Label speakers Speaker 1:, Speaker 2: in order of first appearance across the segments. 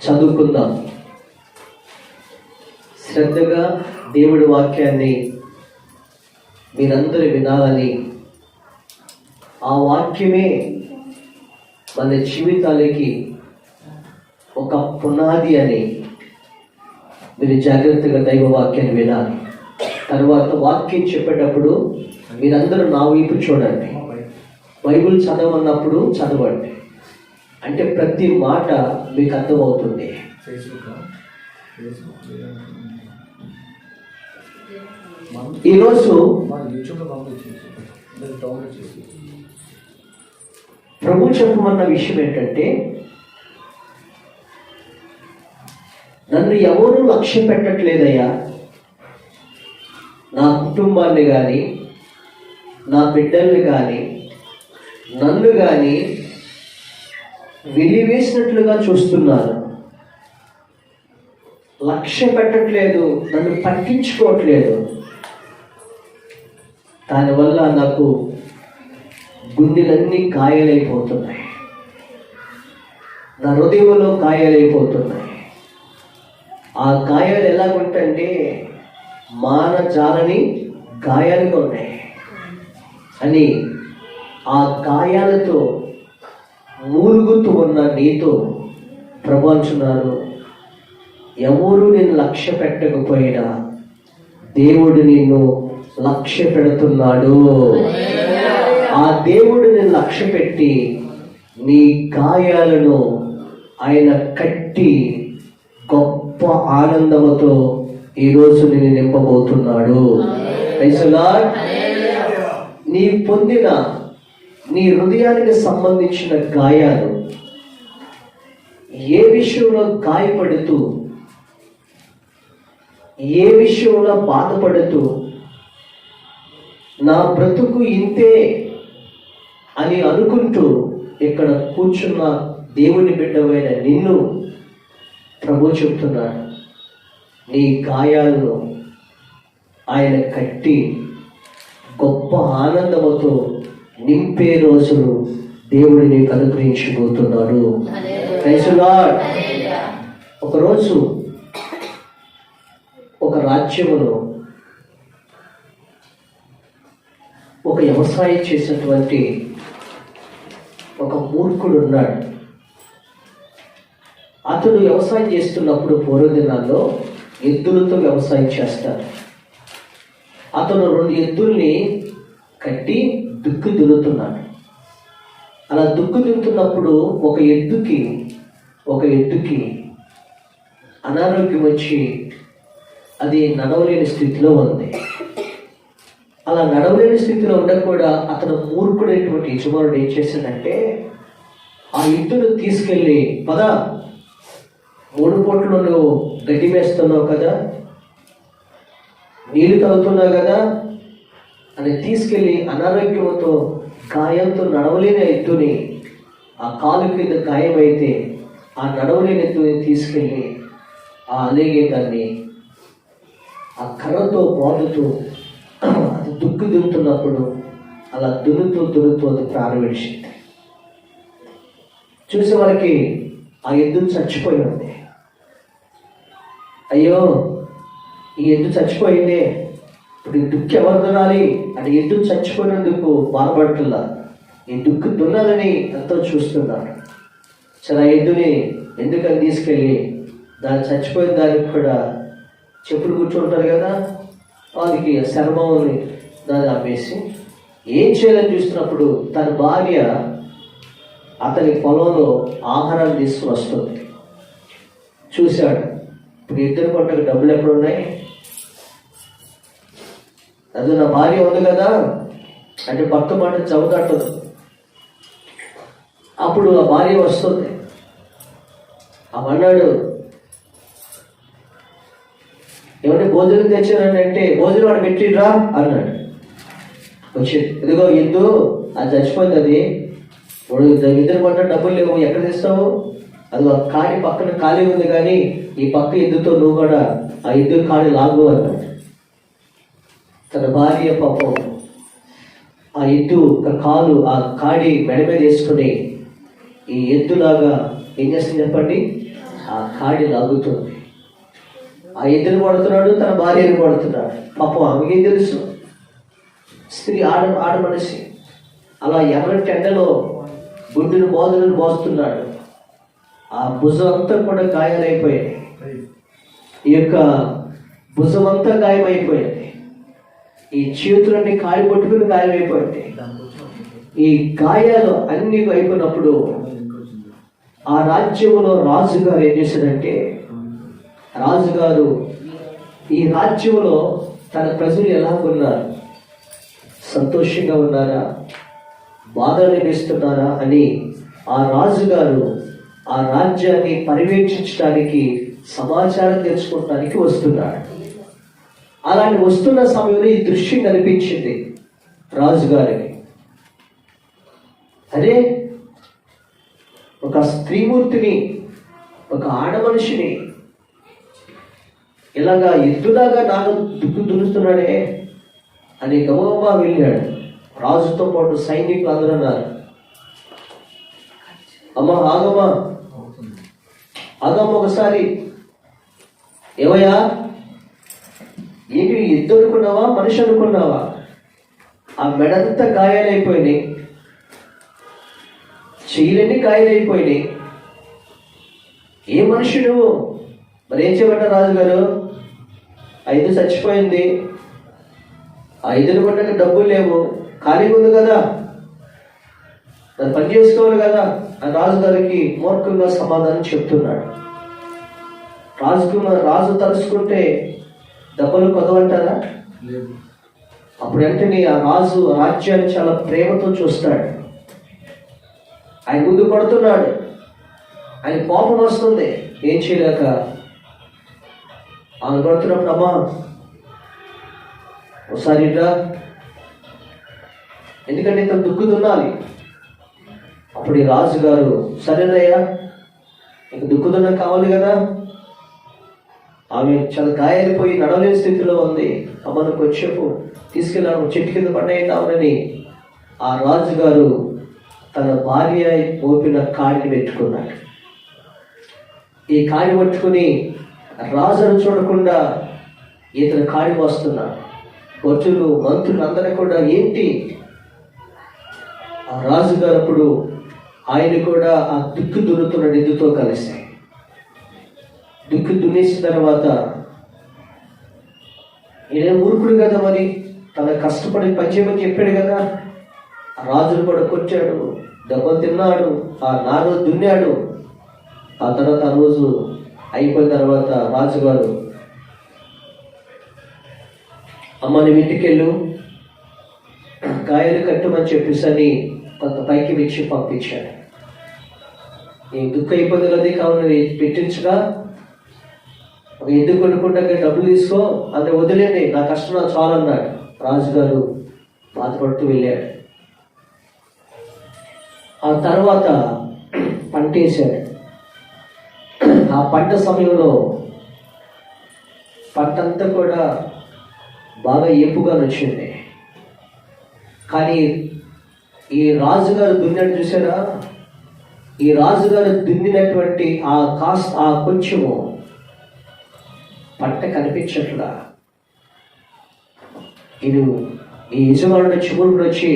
Speaker 1: చదువుకుందాం. శ్రద్ధగా దేవుడి వాక్యాన్ని మీరందరూ వినాలని, ఆ వాక్యమే మన జీవితాలకి ఒక పునాది అని మీరు జాగ్రత్తగా దైవ వాక్యాన్ని వినాలి. తర్వాత వాక్యం చెప్పేటప్పుడు మీరందరూ నా వైపు చూడండి. బైబిల్ చదవన్నప్పుడు చదవండి, అంటే ప్రతి మాట మీకు అర్థమవుతుంది. ఈరోజు ప్రభు చెప్పమన్న విషయం ఏంటంటే, నన్ను ఎవరు లక్ష్య పెట్టట్లేదయ్యా, నా కుటుంబాన్ని కానీ నా బిడ్డల్ని కానీ నన్ను కానీ వెలివేసినట్లుగా చూస్తున్నారు. లక్ష్య పెట్టట్లేదు, నన్ను పట్టించుకోవట్లేదు. దానివల్ల నాకు గుండెలన్నీ గాయాలైపోతున్నాయి, నా హృదయంలో గాయాలైపోతున్నాయి. ఆ గాయాలు ఎలాగుంటే మానజాలని గాయాలుగా ఉన్నాయి అని ఆ గాయాలతో మూలుగుతూ ఉన్న నీతో ప్రభు అంటున్నారు, ఎవరు నిన్ను లక్ష్య పెట్టకపోయినా దేవుడు నిన్ను లక్ష్య పెడుతున్నాడు. ఆ దేవుడు నిన్ను లక్ష్య పెట్టి నీ గాయాలను ఆయన కట్టి గొప్ప ఆనందముతో ఈరోజు నిన్ను నింపబోతున్నాడు. Praise the lord. నీ పొందిన నీ హృదయానికి సంబంధించిన గాయాలు ఏ విషయంలో గాయపడుతూ, ఏ విషయంలో బాధపడుతూ, నా బ్రతుకు ఇంతే అని అనుకుంటూ ఇక్కడ కూర్చున్న దేవుని బిడ్డవైన నిన్ను ప్రభు చెప్తున్నాడు, నీ గాయాలను ఆయన కట్టి గొప్ప ఆనందముతో నింపే రోజులు దేవుడు నీకు అనుగ్రహించబోతున్నాడు. Praise the lord. ఒకరోజు ఒక రాజ్యములో ఒక వ్యవసాయం చేసినటువంటి ఒక మూర్ఖుడు ఉన్నాడు. అతడు వ్యవసాయం చేస్తున్నప్పుడు పూర్వదినాల్లో ఎద్దులతో వ్యవసాయం చేస్తారు. అతను 2 ఎద్దుల్ని కట్టి దుక్కు దున్నుతున్నాడు. అలా దుక్కు దున్నుతున్నప్పుడు ఒక ఎద్దుకి అనారోగ్యం వచ్చి అది నడవలేని స్థితిలో ఉంది. అలా నడవలేని స్థితిలో ఉండక కూడా అతను మూర్ఖుడైనటువంటి యజమానుడు ఏం చేశాడంటే, ఆ ఎద్దును తీసుకెళ్ళి, పద 3 పూటలు నువ్వు గడ్డి మేస్తున్నావు కదా, నీళ్లు తాగుతున్నావు కదా అని తీసుకెళ్ళి అనారోగ్యంతో గాయంతో నడవలేని ఎద్దుని, ఆ కాలు కింద గాయమైతే ఆ నడవలేని ఎద్దుని తీసుకెళ్ళి ఆ అలేగే దాన్ని ఆ కర్రతో బాదుతూ అది దుక్కు దున్నుతున్నప్పుడు అలా దున్నుతూ అది ప్రారంభించింది. చూసే వాళ్ళకి ఆ ఎద్దు చచ్చిపోయి ఉంది. అయ్యో, ఈ ఎద్దు చచ్చిపోయిందే, ఇప్పుడు ఈ దుక్కు ఎవరు దున్నాలి అని ఎద్దు చచ్చిపోయినందుకు బాధపడుతున్నా, ఈ దుక్కు దున్నాలని ఎంతో చూస్తున్నాడు. సరే, ఆ ఎద్దుని ఎందుకని తీసుకెళ్ళి దాన్ని చచ్చిపోయిన దానికి కూడా చెప్పులు కూర్చుంటారు కదా, వాళ్ళకి శర్మని దాన్ని అమ్మేసి ఏం చేయాలని చూస్తున్నప్పుడు తన భార్య అతని పొలంలో ఆహారాన్ని తీసుకుని వస్తుంది. చూశాడు, ఇప్పుడు ఇద్దరు పంటకు డబ్బులు ఎక్కడ ఉన్నాయి, అది నా భార్య ఉంది కదా అంటే భర్త మాట చదువుతట్టదు. అప్పుడు ఆ భార్య వస్తుంది. అన్నాడు, ఏమంటే భోజనం తెచ్చారని అంటే, భోజనం వాడు పెట్టిరా అన్నాడు. వచ్చి, ఇదిగో ఎద్దు అది చచ్చిపోయింది, అది ఇప్పుడు ఇద్దరు పంట డబ్బులు లేవు, ఎక్కడ తెస్తావు, అది ఒక కాడి పక్కన ఖాళీ ఉంది, కానీ ఈ పక్క ఎద్దుతో నువ్వు కూడా ఆ ఎద్దు కాడి లాగు అన్నాడు. తన భార్య పాపం ఆ ఎద్దు కాలు ఆ కాడి మెడ మీద వేసుకుని ఈ ఎద్దులాగా ఏం చేస్తుంది చెప్పండి, ఆ కాడి లాగుతుంది. ఆ ఎద్దును కొడుతున్నాడు, తన భార్యను కొడుతున్నాడు. పాపం ఆమెకేం తెలుసు? స్త్రీ ఆడ మనిషి. అలా ఎర్రటి ఎండలో గుడ్డును మోదులను మోస్తున్నాడు. ఆ భుజం అంతా కూడా గాయాలైపోయాయి. ఈ యొక్క భుజం అంతా గాయమైపోయింది. ఈ చేతులన్నీ కాలి పట్టుకుని గాయమైపోయింది. ఈ గాయాలు అన్ని అయిపోయినప్పుడు ఆ రాజ్యంలో రాజుగారు ఏం చేశాడంటే, రాజుగారు ఈ రాజ్యంలో తన ప్రజలు ఎలా ఉన్నారు, సంతోషంగా ఉన్నారా, బాధ అనిపిస్తున్నారా అని ఆ రాజుగారు ఆ రాజ్యాన్ని పర్యవేక్షించడానికి, సమాచారం తెలుసుకోవడానికి వస్తున్నాడు. అలాంటి వస్తున్న సమయంలో ఈ దృశ్యం కనిపించింది రాజుగారికి. అదే ఒక స్త్రీమూర్తిని, ఒక ఆడ మనిషిని ఇలాగా ఎద్దులాగా నాకు దుక్కు దున్నుతున్నాడే అని గబగబా వెళ్ళాడు. రాజుతో పాటు సైనికులు అందరూ అన్నారు, అమ్మా ఆగమ్మా ఆగమ్మ ఒకసారి. ఏమయ్యా, ఏంటి ఎద్దు అనుకున్నావా, మనిషి అనుకున్నావా? ఆ మెడంతా గాయాలైపోయినాయి, చెయ్యిలన్నీ గాయాలైపోయినాయి. ఏ మనిషి నువ్వు? మరి ఏం చేయమంట రాజుగారు? 5 చచ్చిపోయింది, 5ని కొట్టక డబ్బులు లేవు, ఖాళీగా ఉంది కదా, దాన్ని పని చేసుకోవాలి కదా అని రాజుగారికి మూర్ఖంగా సమాధానం చెప్తున్నాడు. రాజు తలుచుకుంటే డబ్బులు కొదవంటారా? అప్పుడు వెంటనే ఆ రాజు రాజ్యాన్ని చాలా ప్రేమతో చూస్తాడు. ఆయన ముందు పడుతున్నాడు, ఆయన కోపం వస్తుంది, ఏం చేయలేక ఆయన పడుతున్నప్పుడు, అమ్మా ఒకసారి రా, ఎందుకంటే ఇంత దుక్కు దున్నాలి. అప్పుడు ఈ రాజుగారు, సరేనయ్యా ఇంక దుక్కు దున్న కావాలి కదా. ఆమె చాలా గాయాలిపోయి నడవలేని స్థితిలో ఉంది. అమ్మను కొంచెంసేపు తీసుకెళ్ళాను, చెట్టు కింద పడేద్దామని ఆ రాజుగారు తన భార్య మోపిన కాడిని పెట్టుకున్నాడు. ఈ కాడి పట్టుకుని రాజును చూడకుండా ఇతను కాడి మోస్తున్నాడు. భటులు మంత్రులు అందరూ కూడా ఏంటి? ఆ రాజుగారు అప్పుడు ఆయన కూడా ఆ దుక్కు దున్నుతున్న ఎద్దుతో కలిసి దుక్కు దున్నేసిన తర్వాత, ఈయన మూర్ఖుడు కదా, మరి తన కష్టపడి పనిచేయమని చెప్పాడు కదా. ఆ రాజును కూడా కొట్టాడు, దెబ్బలు తిన్నాడు, ఆ నారు దున్నాడు. ఆ తర్వాత ఆ రోజు అయిపోయిన తర్వాత రాజుగారు, అమ్మ నువ్వు ఇంటికెళ్ళు, గాయాలు కట్టమని చెప్పేసి అని కొంత పైకి ఇచ్చి పంపించాడు. నీ దుఃఖ అయిపోతుంది కదా, కావాలి పెట్టించగా ఎందుకు కొనుక్కుంటా డబ్బులు తీసుకో, అంటే వదిలేండి, నా కష్టం నాకు చాలు అన్నాడు. రాజుగారు బాధపడుతూ వెళ్ళాడు. ఆ తర్వాత పంట వేశాడు. ఆ పంట సమయంలో పంట అంతా కూడా బాగా ఏపుగా వచ్చింది. కానీ ఈ రాజుగారు దున్నాడు చూసారా, ఈ రాజుగారు దున్నినటువంటి ఆ కొంచెము పంట కనిపించట్లా. ఇది ఈ యజమానుడు చిమురుడు వచ్చి,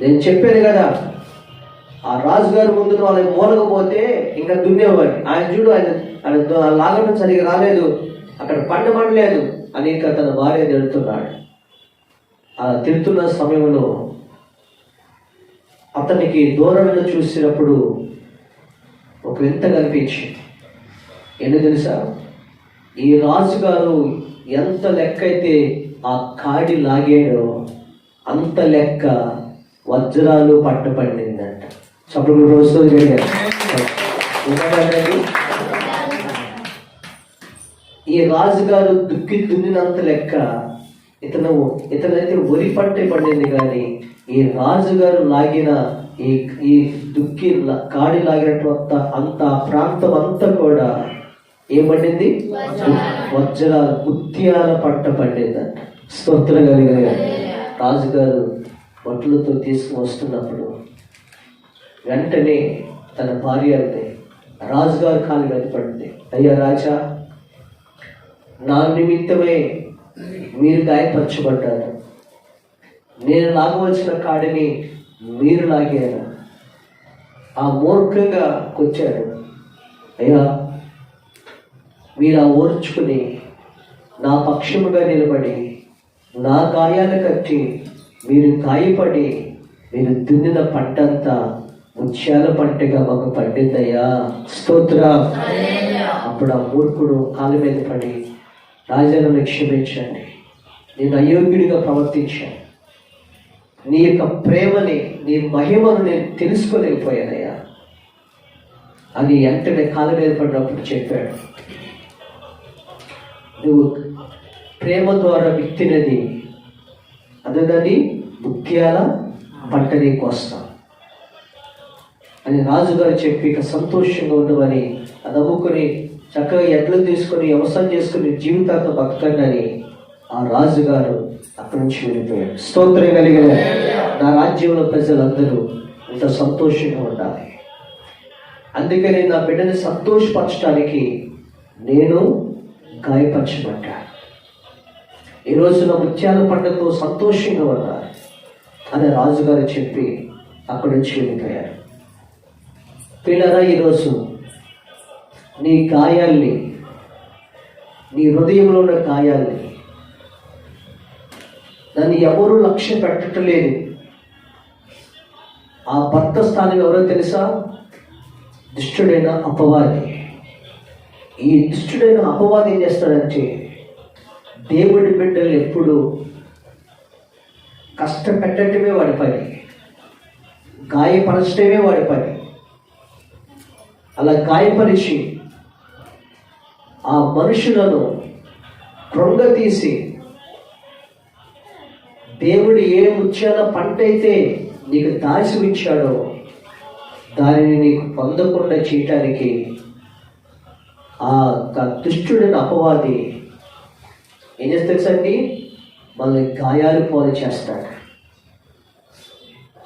Speaker 1: నేను చెప్పాను కదా ఆ రాజుగారి ముందు వాళ్ళకి మూలకపోతే ఇంకా దున్నేవాడు. ఆయన చూడు, ఆయన లాగడం సరిగా రాలేదు, అక్కడ పండలేదు అని ఇంకా తన భార్య తిడుతున్నాడు. అలా తిడుతున్న సమయంలో అతనికి దూరంలో చూసినప్పుడు ఒక వింత కనిపించింది. ఏంటో తెలుసా? ఈ రాజుగారు ఎంత లెక్క అయితే ఆ కాడి లాగాడో అంత లెక్క వజ్రాలు పట్టబడిందంట. చప్పుడు రోజు ఈ రాజుగారు దున్నినంత లెక్క ఇతనైతే వరి పట్టే పడింది. కానీ ఈ రాజుగారు లాగిన ఈ దుక్కి కాడి లాగినట్టు అంత ప్రాంతం అంతా కూడా ఏమండింది? వజ్రాలు ముత్యాల పట్ట పడిందంట. స్తోత్రం కలిగిన రాజుగారు బట్టలతో తీసుకుని వస్తున్నప్పుడు వెంటనే తన భార్య రాజుగారు కాలు మీద పడింది. అయ్యా రాజా, నా నిమిత్తమే మీరు గాయపరచబడ్డారు, నేను లాగవలసిన కాడిని మీరు లాగారు, ఆ మూర్ఖంగా కొచ్చారు. అయ్యా, మీరు ఆ ఓర్చుకుని నా పక్షముగా నిలబడి నా గాయాలు కట్టి మీరు గాయపడి మీరు దున్నిన పంటంతా ముత్యాల పంటగా మాకు పండిందయ్యా, స్తోత్ర. అప్పుడు ఆ మూర్ఖుడు కాళ్ళ మీద పడి, రాజా నన్ను క్షమించండి, నేను అయోగ్యుడిగా ప్రవర్తించాను, నీ యొక్క ప్రేమని నీ మహిమను నేను తెలుసుకోలేకపోయానయ్యా అని వెంటనే కాళ్ళ మీద పడినప్పుడు చెప్పాడు, నువ్వు ప్రేమ ద్వారా విత్తినది అదేదాన్ని ముత్యాల పంట నీకు వస్తా అని రాజుగారు చెప్పి ఇక సంతోషంగా ఉండమని నమ్ముకొని చక్కగా ఎడ్లు తీసుకొని వ్యవసాయం చేసుకుని జీవితాంతం బతకండి అని ఆ రాజుగారు అక్కడి నుంచి వెళ్ళిపోయాడు. స్తోత్రం కలిగిన నా రాజ్యంలో ప్రజలందరూ ఇంత సంతోషంగా ఉండాలి. అందుకని నా బిడ్డని సంతోషపరచడానికి నేను గాయపరచబడ్డా. ఈరోజు నా ముత్యాల పంటతో సంతోషంగా ఉన్నారు అని రాజుగారు చెప్పి అక్కడి నుంచి వెళ్ళిపోయారు. పిల్లరా, ఈరోజు నీ గాయాల్ని, నీ హృదయంలో ఉన్న గాయాల్ని దాన్ని ఎవరూ లక్ష్య పెట్టడం లేదు. ఆ భర్త స్థానం ఎవరో తెలుసా? దుష్టుడైన అపవాది. ఈ దుష్టుడైన అపవాది ఏం చేస్తాడంటే దేవుడి బిడ్డలు ఎప్పుడు కష్టపెట్టడమే వాడి పని, గాయపరచడమే వాడి పని. అలా గాయపరిచి ఆ మనుషులను కృంగతీసి దేవుడు ఏ ముత్యాల పంట అయితే నీకు దాచి ఉంచాడో దానిని నీకు పొందకుండా చేయటానికి ఆ దుష్టుడైన అపవాది ఏం చేస్తే తెలుసండి, మనల్ని గాయాలు పోలు చేస్తాడు.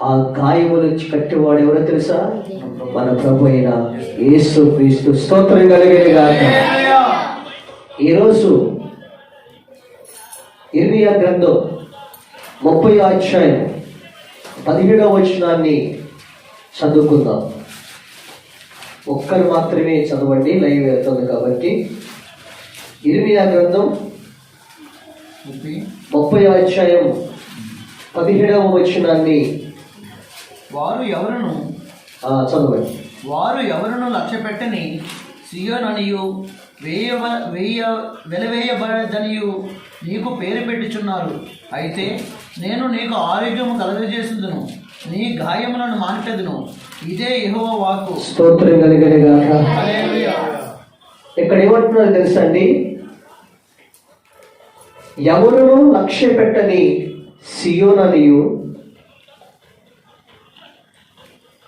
Speaker 1: ఆ గాయములు కట్టేవాడు ఎవరో తెలుసా? మన ప్రభు అయిన యేసు క్రీస్తు. స్తోత్రం కలిగేది గాక. ఈరోజు ఇర్మియా గ్రంథం 30వ అధ్యాయం 17వ వచనాన్ని చదువుకుందాం. ఒక్కరు మాత్రమే చదవండి, లైవ్ వెళ్తుంది కాబట్టి. ఇర్మియా గ్రంథం 30వ అధ్యాయం 17వ వచనాన్ని
Speaker 2: వారు ఎవరును
Speaker 1: చదవండి.
Speaker 2: వారు ఎవరును లక్ష్య పెట్టని సియోననియు వెలవేయబడదనియు నీకు పేరు పెట్టుచున్నారు. అయితే నేను నీకు ఆరోగ్యము కలుగజేసుదును, నీ గాయములను మాన్పెదును. ఇదే యెహోవా వాక్కు.
Speaker 1: స్తోత్రం కలిగిన గాక. ఇక్కడ ఏమంటున్నారు తెలుసా అండి? ఎవరును లక్ష్య పెట్టని సియోననియు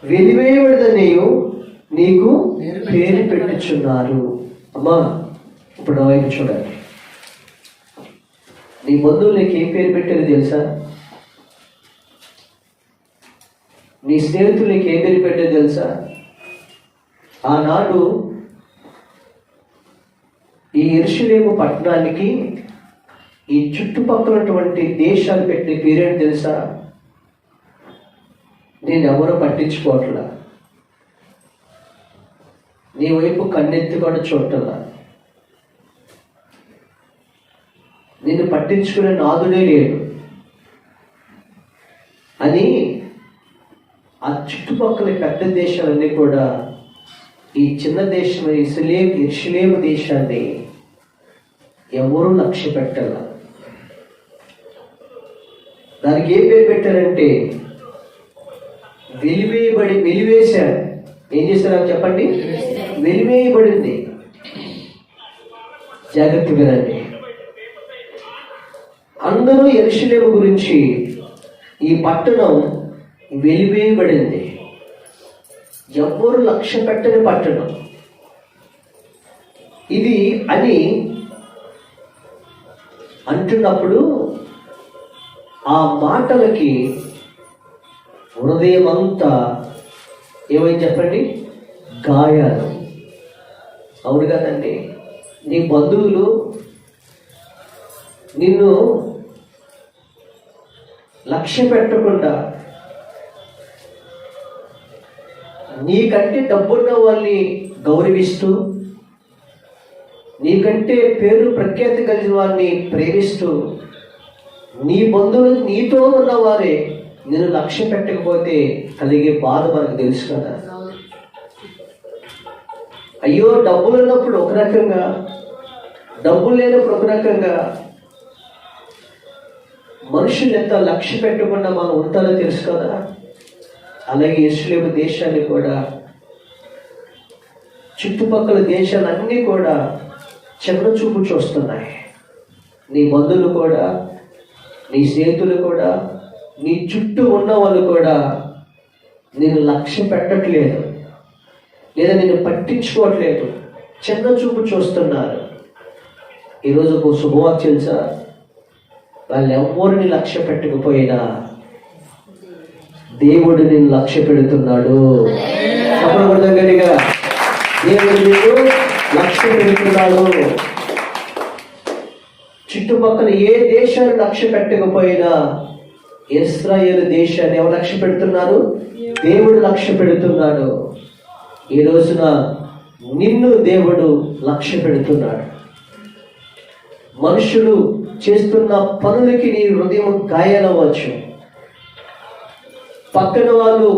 Speaker 1: వెలివేయబడదనియు నీకు పేరు పెట్టుచున్నారు. అమ్మా, ఇప్పుడు నా వైపు చూడండి. నీ బంధువులు నీకు ఏం పేరు పెట్టారు తెలుసా? నీ స్నేహితులు నీకు ఏం పేరు పెట్టారు తెలుసా? ఆనాడు ఈ యెరూషలేము పట్టణానికి ఈ చుట్టుపక్కలటువంటి దేశాలు పెట్టిన పేరేంటి తెలుసా? నేను ఎవరో పట్టించుకోవట్లా, నీ వైపు కన్నెత్తి కూడా చూడటంలా, నిన్ను పట్టించుకునే నాదుడే లేడు అని ఆ చుట్టుపక్కల పెద్ద దేశాలన్నీ కూడా ఈ చిన్న దేశం యెరూషలేము దేశాన్ని ఎవరూ లక్ష్య పెట్టాల. దానికి ఏ పేరు పెట్టారంటే వెలివేశారు. ఏం చేశారు చెప్పండి? వెలివేయబడింది. జాగ్రత్త వినండి. అందరూ యెరూషలేము గురించి ఈ పట్టణం వెలివేయబడింది, ఎవ్వరు లక్ష్య పెట్టని పట్టణం ఇది అని అంటున్నప్పుడు ఆ మాటలకి హృదయం అంతా ఏమైంది చెప్పండి? గాయాలు. అవును కదండి. నీ బంధువులు నిన్ను లక్ష్య పెట్టకుండా నీకంటే డబ్బున్న వాళ్ళని గౌరవిస్తూ, నీకంటే పేరు ప్రఖ్యాతి కలిగిన వారిని ప్రేమిస్తూ, నీ బంధువులు నీతో ఉన్నవారే నేను లక్ష్య పెట్టకపోతే కలిగే బాధ మనకు తెలుసు కదా. అయ్యో డబ్బులు ఉన్నప్పుడు ఒక రకంగా, డబ్బులు లేనప్పుడు ఒక రకంగా, మనుషులు ఎంత లక్ష్య పెట్టకుండా మనం ఉంటారో తెలుసు కదా. అలాగే యెరూషలేము దేశాన్ని కూడా, చుట్టుపక్కల దేశాలన్నీ కూడా చిన్న చూపు చూస్తున్నాయి. నీ బంధువులు కూడా, నీ స్నేహితులు కూడా, నీ చుట్టూ ఉన్న వాళ్ళు కూడా నేను లక్ష్య పెట్టట్లేదు, లేదా నేను పట్టించుకోవట్లేదు, చిన్న చూపు చూస్తున్నారు. ఈరోజు ఒక శుభవార్త తెలుసా? వాళ్ళు ఎవరిని లక్ష్య పెట్టకపోయినా దేవుడు నిన్ను లక్ష్య పెడుతున్నాడు. అప్పుడు దగ్గరగా దేవుడు నిన్ను లక్ష్య పెడుతున్నాడు. చుట్టుపక్కల ఏ దేశాన్ని లక్ష్య పెట్టకపోయినా ఇశ్రాయేలు దేశాన్ని ఎవరు లక్ష్య పెడుతున్నారు? దేవుడు లక్ష్య పెడుతున్నాడు. ఈ రోజున నిన్ను దేవుడు లక్ష్య పెడుతున్నాడు. మనుషులు చేస్తున్న పనులకి నీ హృదయం గాయాలవ్వచ్చు. పక్కన వాళ్ళు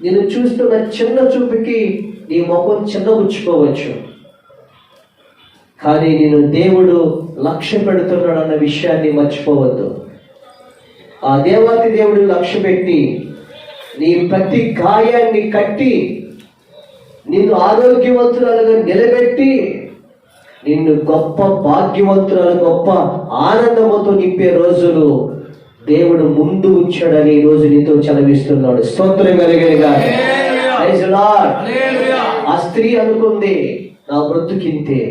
Speaker 1: నేను చూస్తున్న చిన్న చూపుకి నీ ముఖం చిన్నబుచ్చుకోవచ్చు. కానీ నేను దేవుడు లక్ష్య పెడుతున్నాడు అన్న విషయాన్ని మర్చిపోవద్దు. ఆ దేవాతి దేవుడు లక్ష్య పెట్టి నీ ప్రతి గాయాన్ని కట్టి నిన్ను ఆరోగ్యవంతురాలుగా నిలబెట్టి నిన్ను గొప్ప భాగ్యవంతురాలు, గొప్ప ఆనందముతో నింపే రోజులు దేవుడు ముందు ఉంచాడని ఈ రోజు నీతో చదివిస్తున్నాడు. స్తోత్రం కలిగేగా. ఆ స్త్రీ అనుకుంది, నా బ్రతుకింతే,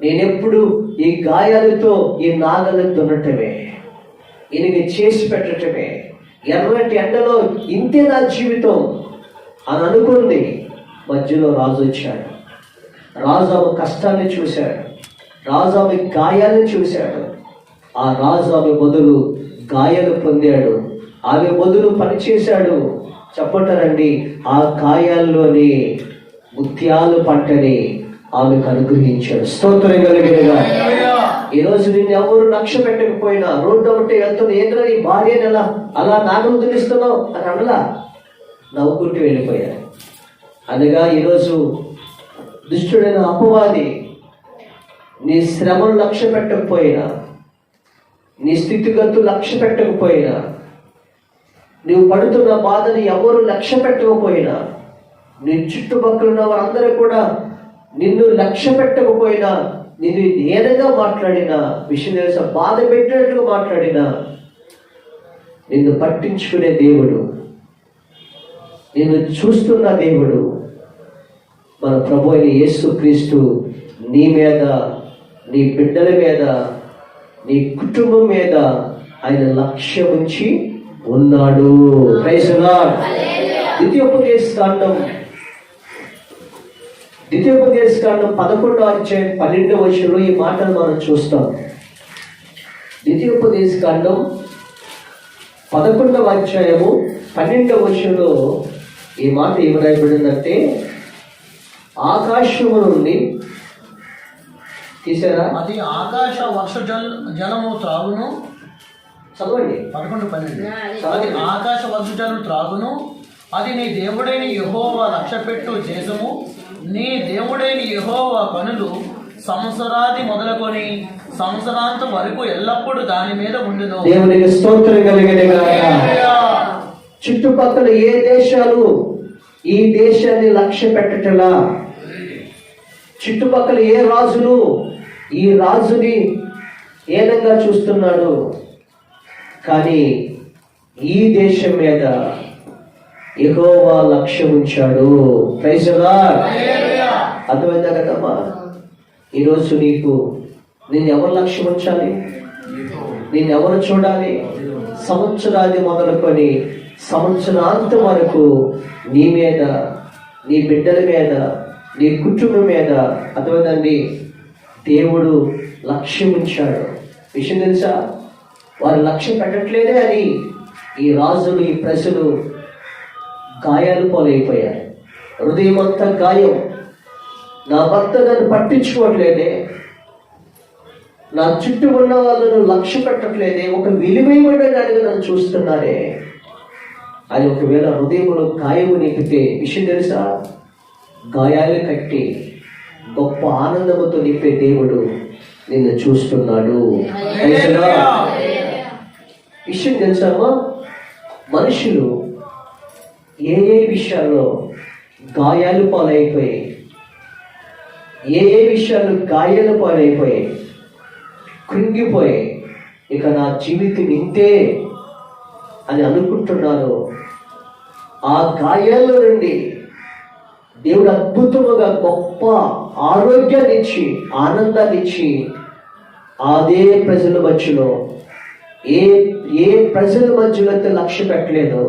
Speaker 1: నేనెప్పుడు ఈ గాయాలతో ఈ నాగలను దున్నటమే, ఈయనకి చేసి పెట్టటమే, ఎర్రటి ఎండలో ఇంతే నా జీవితం అని అనుకుంది. మధ్యలో రాజు వచ్చాడు. రాజు ఆమె కష్టాన్ని చూశాడు, రాజు ఆమె గాయాలను చూశాడు. ఆ రాజు ఆమె బదులు గాయాలు పొందాడు, ఆమె బదులు పనిచేశాడు. చెప్పంటారండి, ఆ గాయాల్లోని ముత్యాలు పంటని ఆమెకు అనుగ్రహించాడు. స్తోత్రం కలిగినగా. ఈరోజు నిన్ను ఎవరు లక్ష్య పెట్టకపోయినా, రోడ్డు ఒకటి వెళ్తున్నా, ఏంటో నీ భార్యని అలా నాగలు దున్నిస్తున్నావు అని అనలా, నవ్వుకుంటూ వెళ్ళిపోయాడు. అనగా ఈరోజు దుష్టుడైన అపవాది నీ శ్రమను లక్ష్య పెట్టకపోయినా, నీ స్థితిగతులు లక్ష్య పెట్టకపోయినా, నువ్వు పడుతున్న బాధని ఎవరు లక్ష్య పెట్టకపోయినా, నీ చుట్టుపక్కల ఉన్న వారందరూ కూడా నిన్ను లక్ష్య పెట్టకపోయినా, నిన్ను నేనగా మాట్లాడినా, విషయం తెలుసా, బాధ పెట్టినట్లు మాట్లాడినా, నిన్ను పట్టించుకునే దేవుడు, నిన్ను చూస్తున్న దేవుడు మన ప్రభు అయిన యేసుక్రీస్తు నీ మీద, నీ బిడ్డల మీద, నీ కుటుంబం మీద ఆయన లక్ష్యం ఉంచి ఉన్నాడు. Praise the Lord. ద్వితీయోపదేశకాండం 11వ అధ్యాయం 12వ వచనంలో ఈ మాటలు మనం చూస్తాం. ద్వితీయోపదేశకాండం 11వ అధ్యాయము 12వ వచనంలో ఈ మాట ఏమి రాయబడిందంటే, ఆకాశము నుండి తీసారా,
Speaker 2: అది ఆకాశ వర్ష జలము త్రాగును.
Speaker 1: చదవండి
Speaker 2: 11:12. అది ఆకాశ వర్ష జలము త్రాగును, అది నీ దేవుడైన యెహోవా లక్ష్యపెట్టు దేశము, నీ దేవుడైన యెహోవా పనులు సంవత్సరాది మొదలుకొని సంవత్సరాంతం వరకు ఎల్లప్పుడూ దాని మీద ఉండును.
Speaker 1: దేవునికి స్తోత్రం కలిగినగాక. చుట్టుపక్కల ఏ దేశాలు ఈ దేశాన్ని లక్ష్య పెట్టటలా, చుట్టుపక్కల ఏ రాజులు ఈ రాజుని ఏనంగా చూస్తున్నాడు, కానీ ఈ దేశం మీద యెహోవా లక్ష్యం ఉంచాడు. Praise the Lord. అర్థమైందా కదమ్మా? ఈరోజు నీకు నేను ఎవరు లక్ష్యం ఉంచాలి, నేను ఎవరు చూడాలి? సంవత్సరాది మొదలుకొని సంవత్సరాంతం వరకు నీ మీద, నీ బిడ్డల మీద, నీ కుటుంబం మీద అర్థమైందండి దేవుడు లక్ష్యం ఉంచాడు. విషయం తెలుసా? వారు లక్ష్యం పెట్టట్లేదే అని ఈ రాజులు, ఈ ప్రజలు గాయాలు పాలైపోయారు. హృదయం అంతా గాయం. నా భర్త నన్ను పట్టించుకోవట్లేదే, నా చుట్టూ ఉన్న వాళ్ళను లక్ష్య పెట్టట్లేదే, ఒక విలువైనదానిగా నన్ను చూస్తున్నారే అది ఒకవేళ హృదయంలో గాయము నింపితే విషయం తెలుసా? గాయాలు కట్టి గొప్ప ఆనందముతో నింపే దేవుడు నిన్ను చూస్తున్నాడు. విషయం తెలుసామా? మనుషులు ఏ విషయాల్లో గాయాలు పాలైపోయాయి, ఏ విషయాలు గాయాలు పాలైపోయాయి, కృంగిపోయాయి, ఇక నా జీవితం ఇంతే అని అనుకుంటున్నారు. ఆ గాయాల నుండి దేవుడు అద్భుతముగా గొప్ప ఆరోగ్యాన్ని ఇచ్చి, ఆనందాన్ని ఇచ్చి, అదే ప్రజల మధ్యలో ఏ ప్రజల మధ్యలో అయితే లక్ష్య పెట్టలేదు,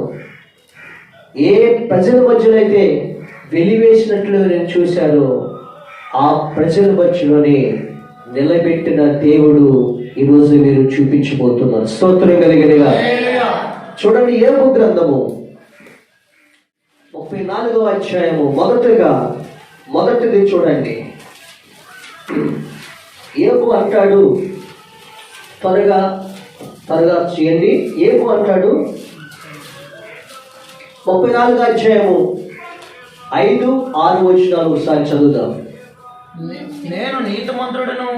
Speaker 1: ఏ ప్రజల మధ్యలో అయితే వెలివేసినట్లు నేను చూశాను, ఆ ప్రజల మధ్యలోనే నిలబెట్టిన దేవుడు ఈరోజు మీరు చూపించబోతున్నారు. స్తోత్రం కలిగినగా. చూడండి, యోబు గ్రంథము 34వ అధ్యాయము మొదటిది చూడండి. యోబు అంటాడు, త్వరగా చేయండి. యోబు అంటాడు 34వ అధ్యాయము 5, 6 వచనాలు ఒకసారి చదువుదాం.
Speaker 2: నేను నీతిమంతుడను,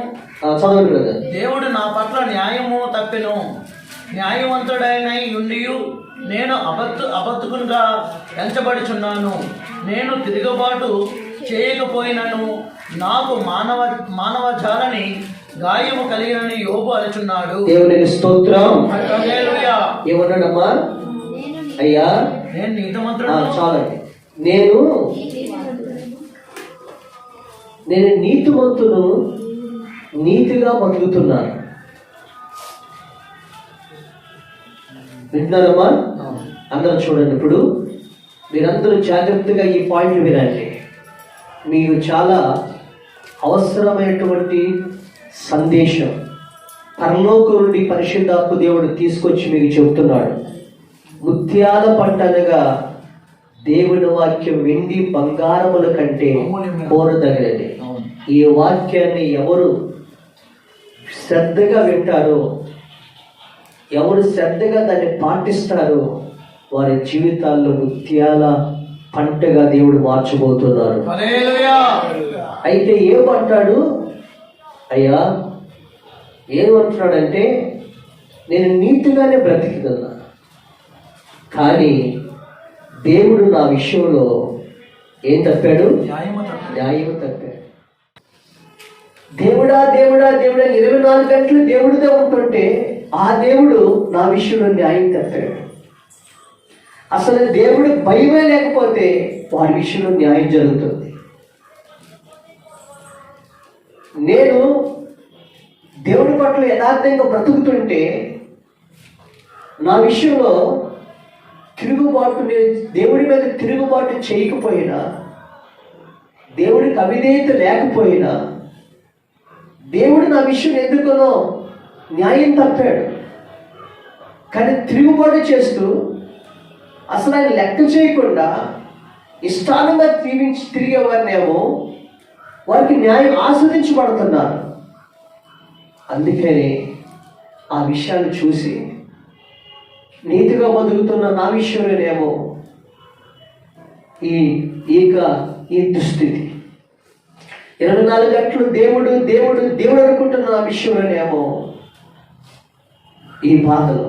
Speaker 1: చదవండి కదా.
Speaker 2: దేవుడు నా పట్ల న్యాయము తప్పెను, న్యాయవంతుడైనై ఉండియు నేను అబద్ధకునిగా ఎంచబడుచున్నాను. నేను తిరుగుబాటు చేయకపోయినను నాకు మానవ జాలని గాయము కలిగినని యోబు అనుచున్నాడు.
Speaker 1: దేవునికి స్తోత్రం.
Speaker 2: హల్లెలూయా.
Speaker 1: ఏమన్నాడమ్మా? అయ్యా
Speaker 2: నేను నీతిమంతుడను,
Speaker 1: చాలండి. నేను నీతిమంతును, నీతిగా బతుకుతున్నాను. వింటున్నారమ్మా? అందరూ చూడండి. ఇప్పుడు మీరందరూ జాగ్రత్తగా ఈ పాయింట్ వినండి. మీకు చాలా అవసరమైనటువంటి సందేశం పరలోకం నుండి పరిశుద్ధాత్మ దేవుడు తీసుకొచ్చి మీకు చెబుతున్నాడు. ముత్యాల పంటనగా దేవుని వాక్యం వెండి బంగారముల కంటే కోరదగినది. ఈ వాక్యాన్ని ఎవరు శ్రద్ధగా వింటారో, ఎవరు శ్రద్ధగా దాన్ని పాటిస్తారో వారి జీవితాల్లో ముత్యాల పంటగా దేవుడు మార్చబోతున్నారు. అయితే ఏమంటాడు? అయ్యా ఏమంటున్నాడంటే, నేను నీతిగానే బ్రతికిదన్నా, కానీ దేవుడు నా విషయంలో ఏం తప్పాడు? న్యాయం తప్పాడు. దేవుడా 24 గంటలు దేవుడితో ఉంటుంటే ఆ దేవుడు నా విషయంలో న్యాయం తప్పాడు. అసలు దేవుడు భయమే లేకపోతే వారి విషయంలో న్యాయం జరుగుతుంది. నేను దేవుడి పట్ల యథార్థంగా బ్రతుకుతుంటే నా విషయంలో దేవుడి మీద తిరుగుబాటు చేయకపోయినా, దేవుడికి అవిధేయత లేకపోయినా, దేవుడు నా విషయం ఎందుకనో న్యాయం తప్పాడు. కానీ తిరుగుబాటు చేస్తూ అసలు ఆయన లెక్క చేయకుండా ఇష్టానంగా తిరిగే వారినేమో వారికి న్యాయం ఆస్వాదించబడుతున్నారు. అందుకని ఆ విషయాన్ని చూసి నీతిగా బతుకుతున్న నా విషయంలోనేమో ఈ దుస్థితి, 24 గంటలు దేవుడు అనుకుంటున్న నా విషయంలోనేమో ఈ బాధలు.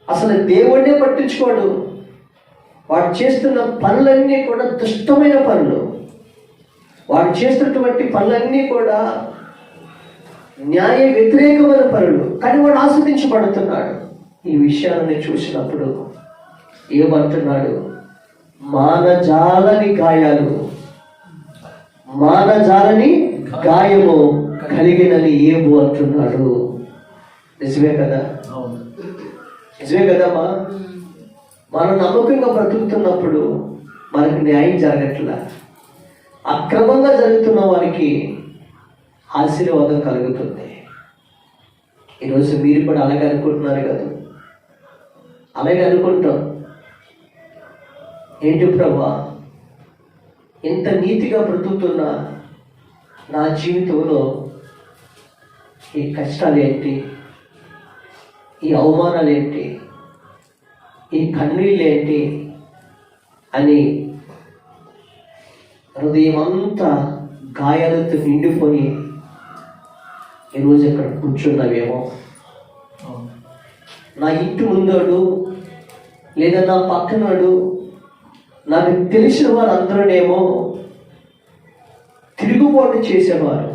Speaker 1: అసలు దేవుడినే పట్టించుకోడు. వాడు చేస్తున్న పనులన్నీ కూడా దుష్టమైన పనులు. వాడు చేస్తున్నటువంటి పనులన్నీ కూడా న్యాయ వ్యతిరేకమైన పనులు, కానీ వాడు ఆస్వాదించబడుతున్నాడు. ఈ విషయాన్ని చూసినప్పుడు ఏమంటున్నాడు? మానజాలని గాయము కలిగినని యోబు అంటున్నాడు. నిజమే కదా? నిజమే కదమ్మా? మనం నమ్మకంగా బ్రతుకుతున్నప్పుడు మనకు న్యాయం జరగట్లా. అక్రమంగా జరుగుతున్న వారికి ఆశీర్వాదం కలుగుతుంది. ఈరోజు మీరు కూడా అలాగే అనుకుంటున్నారు కదా, అలాగే అనుకుంటాం. ఏంటి ప్రభా, ఇంత నీతిగా బ్రతుకుతున్న నా జీవితంలో ఈ కష్టాలు ఏంటి, ఈ అవమానాలు ఏంటి, ఈ కన్నీళ్ళు ఏంటి అని హృదయం అంతా గాయాలతో నిండిపోయి ఈరోజు ఇక్కడ కూర్చున్నావేమో. నా ఇంటి ముందోడు లేదా నా పక్కనోడు, నాకు తెలిసిన వారు అందరూనేమో తిరుగుబాటు చేసేవారు.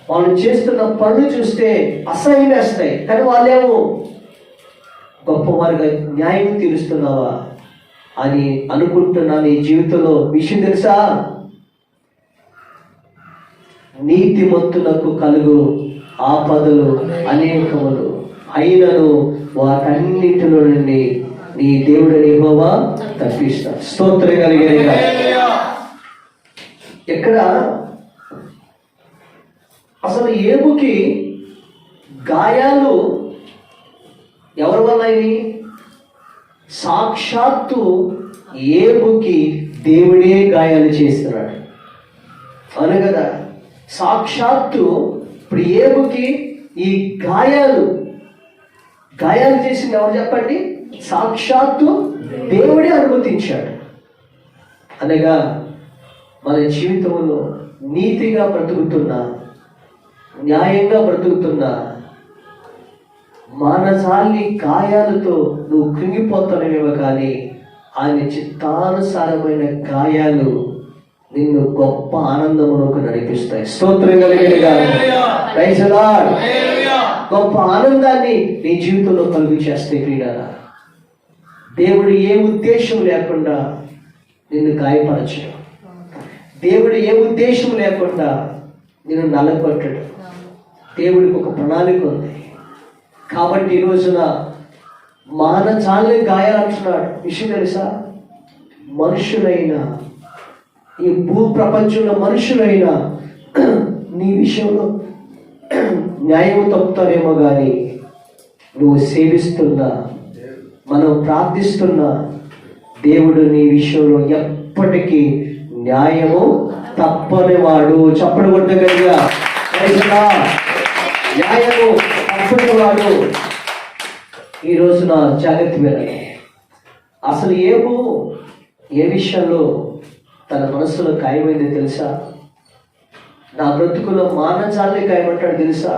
Speaker 1: వాళ్ళు చేస్తున్న పనులు చూస్తే అసహ్యం వేస్తాయి, కానీ వాళ్ళేమో గొప్పవారుగా న్యాయం తీరుస్తున్నావా అని అనుకుంటున్నా. నీ జీవితంలో విషయం తెలుసా, నీతిమంతులకు కలుగు ఆపదలు అనేకములు, అయినను వాటన్నిటిలో నుండి నీ దేవుడిని యెహోవా తప్పిస్తాడు. స్తోత్రం కలిగిన ఎక్కడ అసలు ఏబుకి గాయాలు ఎవరి వల్ల అయింది? సాక్షాత్తు ఏబుకి దేవుడే గాయాలు చేస్తున్నాడు. అవును కదా, సాక్షాత్తు ఇప్పుడు ఏబుకి ఈ గాయాలు చేసింది ఎవరు చెప్పండి? సాక్షాత్తు దేవుడే అనుమతించాడు. అనగా మన జీవితంలో నీతిగా బ్రతుకుతున్నా, న్యాయంగా బ్రతుకుతున్నా, మానసాన్ని గాయాలతో నువ్వు కృంగిపోతానేమో, కానీ ఆయన చిత్తానుసారమైన గాయాలు నిన్ను గొప్ప ఆనందములోకి నడిపిస్తాయి. స్తోత్రం కలిగినగా ప్రైజ్ ది లార్డ్. గొప్ప ఆనందాన్ని నీ జీవితంలో కలుగు చేస్తాయి. ప్రియులారా, దేవుడు ఏ ఉద్దేశం లేకుండా నిన్ను గాయపరచడు. దేవుడు ఏ ఉద్దేశం లేకుండా నిన్ను నలగొట్టడు. దేవుడికి ఒక ప్రణాళిక ఉంది. కాబట్టి ఈ రోజున మానచాలే గాయాలు అంటున్నాడు. విషయం తెలుసా, మనుషులైనా, ఈ భూ ప్రపంచంలో మనుషులైనా నీ విషయంలో న్యాయం తప్పుతారేమో, కానీ నువ్వు సేవిస్తున్నా, మనం ప్రార్థిస్తున్నా దేవుడు నీ విషయంలో ఎప్పటికీ న్యాయము తప్పనివాడు. చప్పడు కొట్టగలిగా న్యాయము తప్పనివాడు. ఈ రోజున జాగ్రత్త మీద అసలు ఏ విషయంలో తన మనసులో గాయమైంది తెలుసా? నా బ్రతుకులో మానచాలే గాయమంటాడు తెలుసా?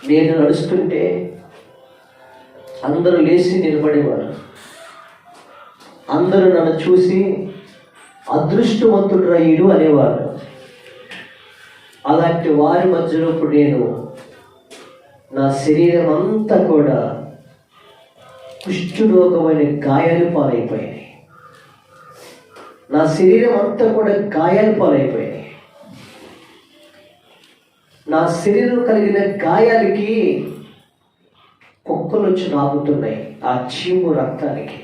Speaker 1: నేను నడుస్తుంటే అందరూ లేచి నిలబడేవారు. అందరూ నన్ను చూసి అదృష్టవంతుడు రయ్యుడు అనేవారు. అలాంటి వారి మధ్యలో ఇప్పుడు నేను నా శరీరం అంతా కూడా కుష్ఠరోగమైన గాయాలు పాలైపోయాయి. నా శరీరం అంతా కూడా గాయాలు పాలైపోయాయి. నా శరీరం కలిగిన గాయాలకి కుక్కలు వచ్చి నాకుతున్నాయి, ఆ చీము రక్తానికి.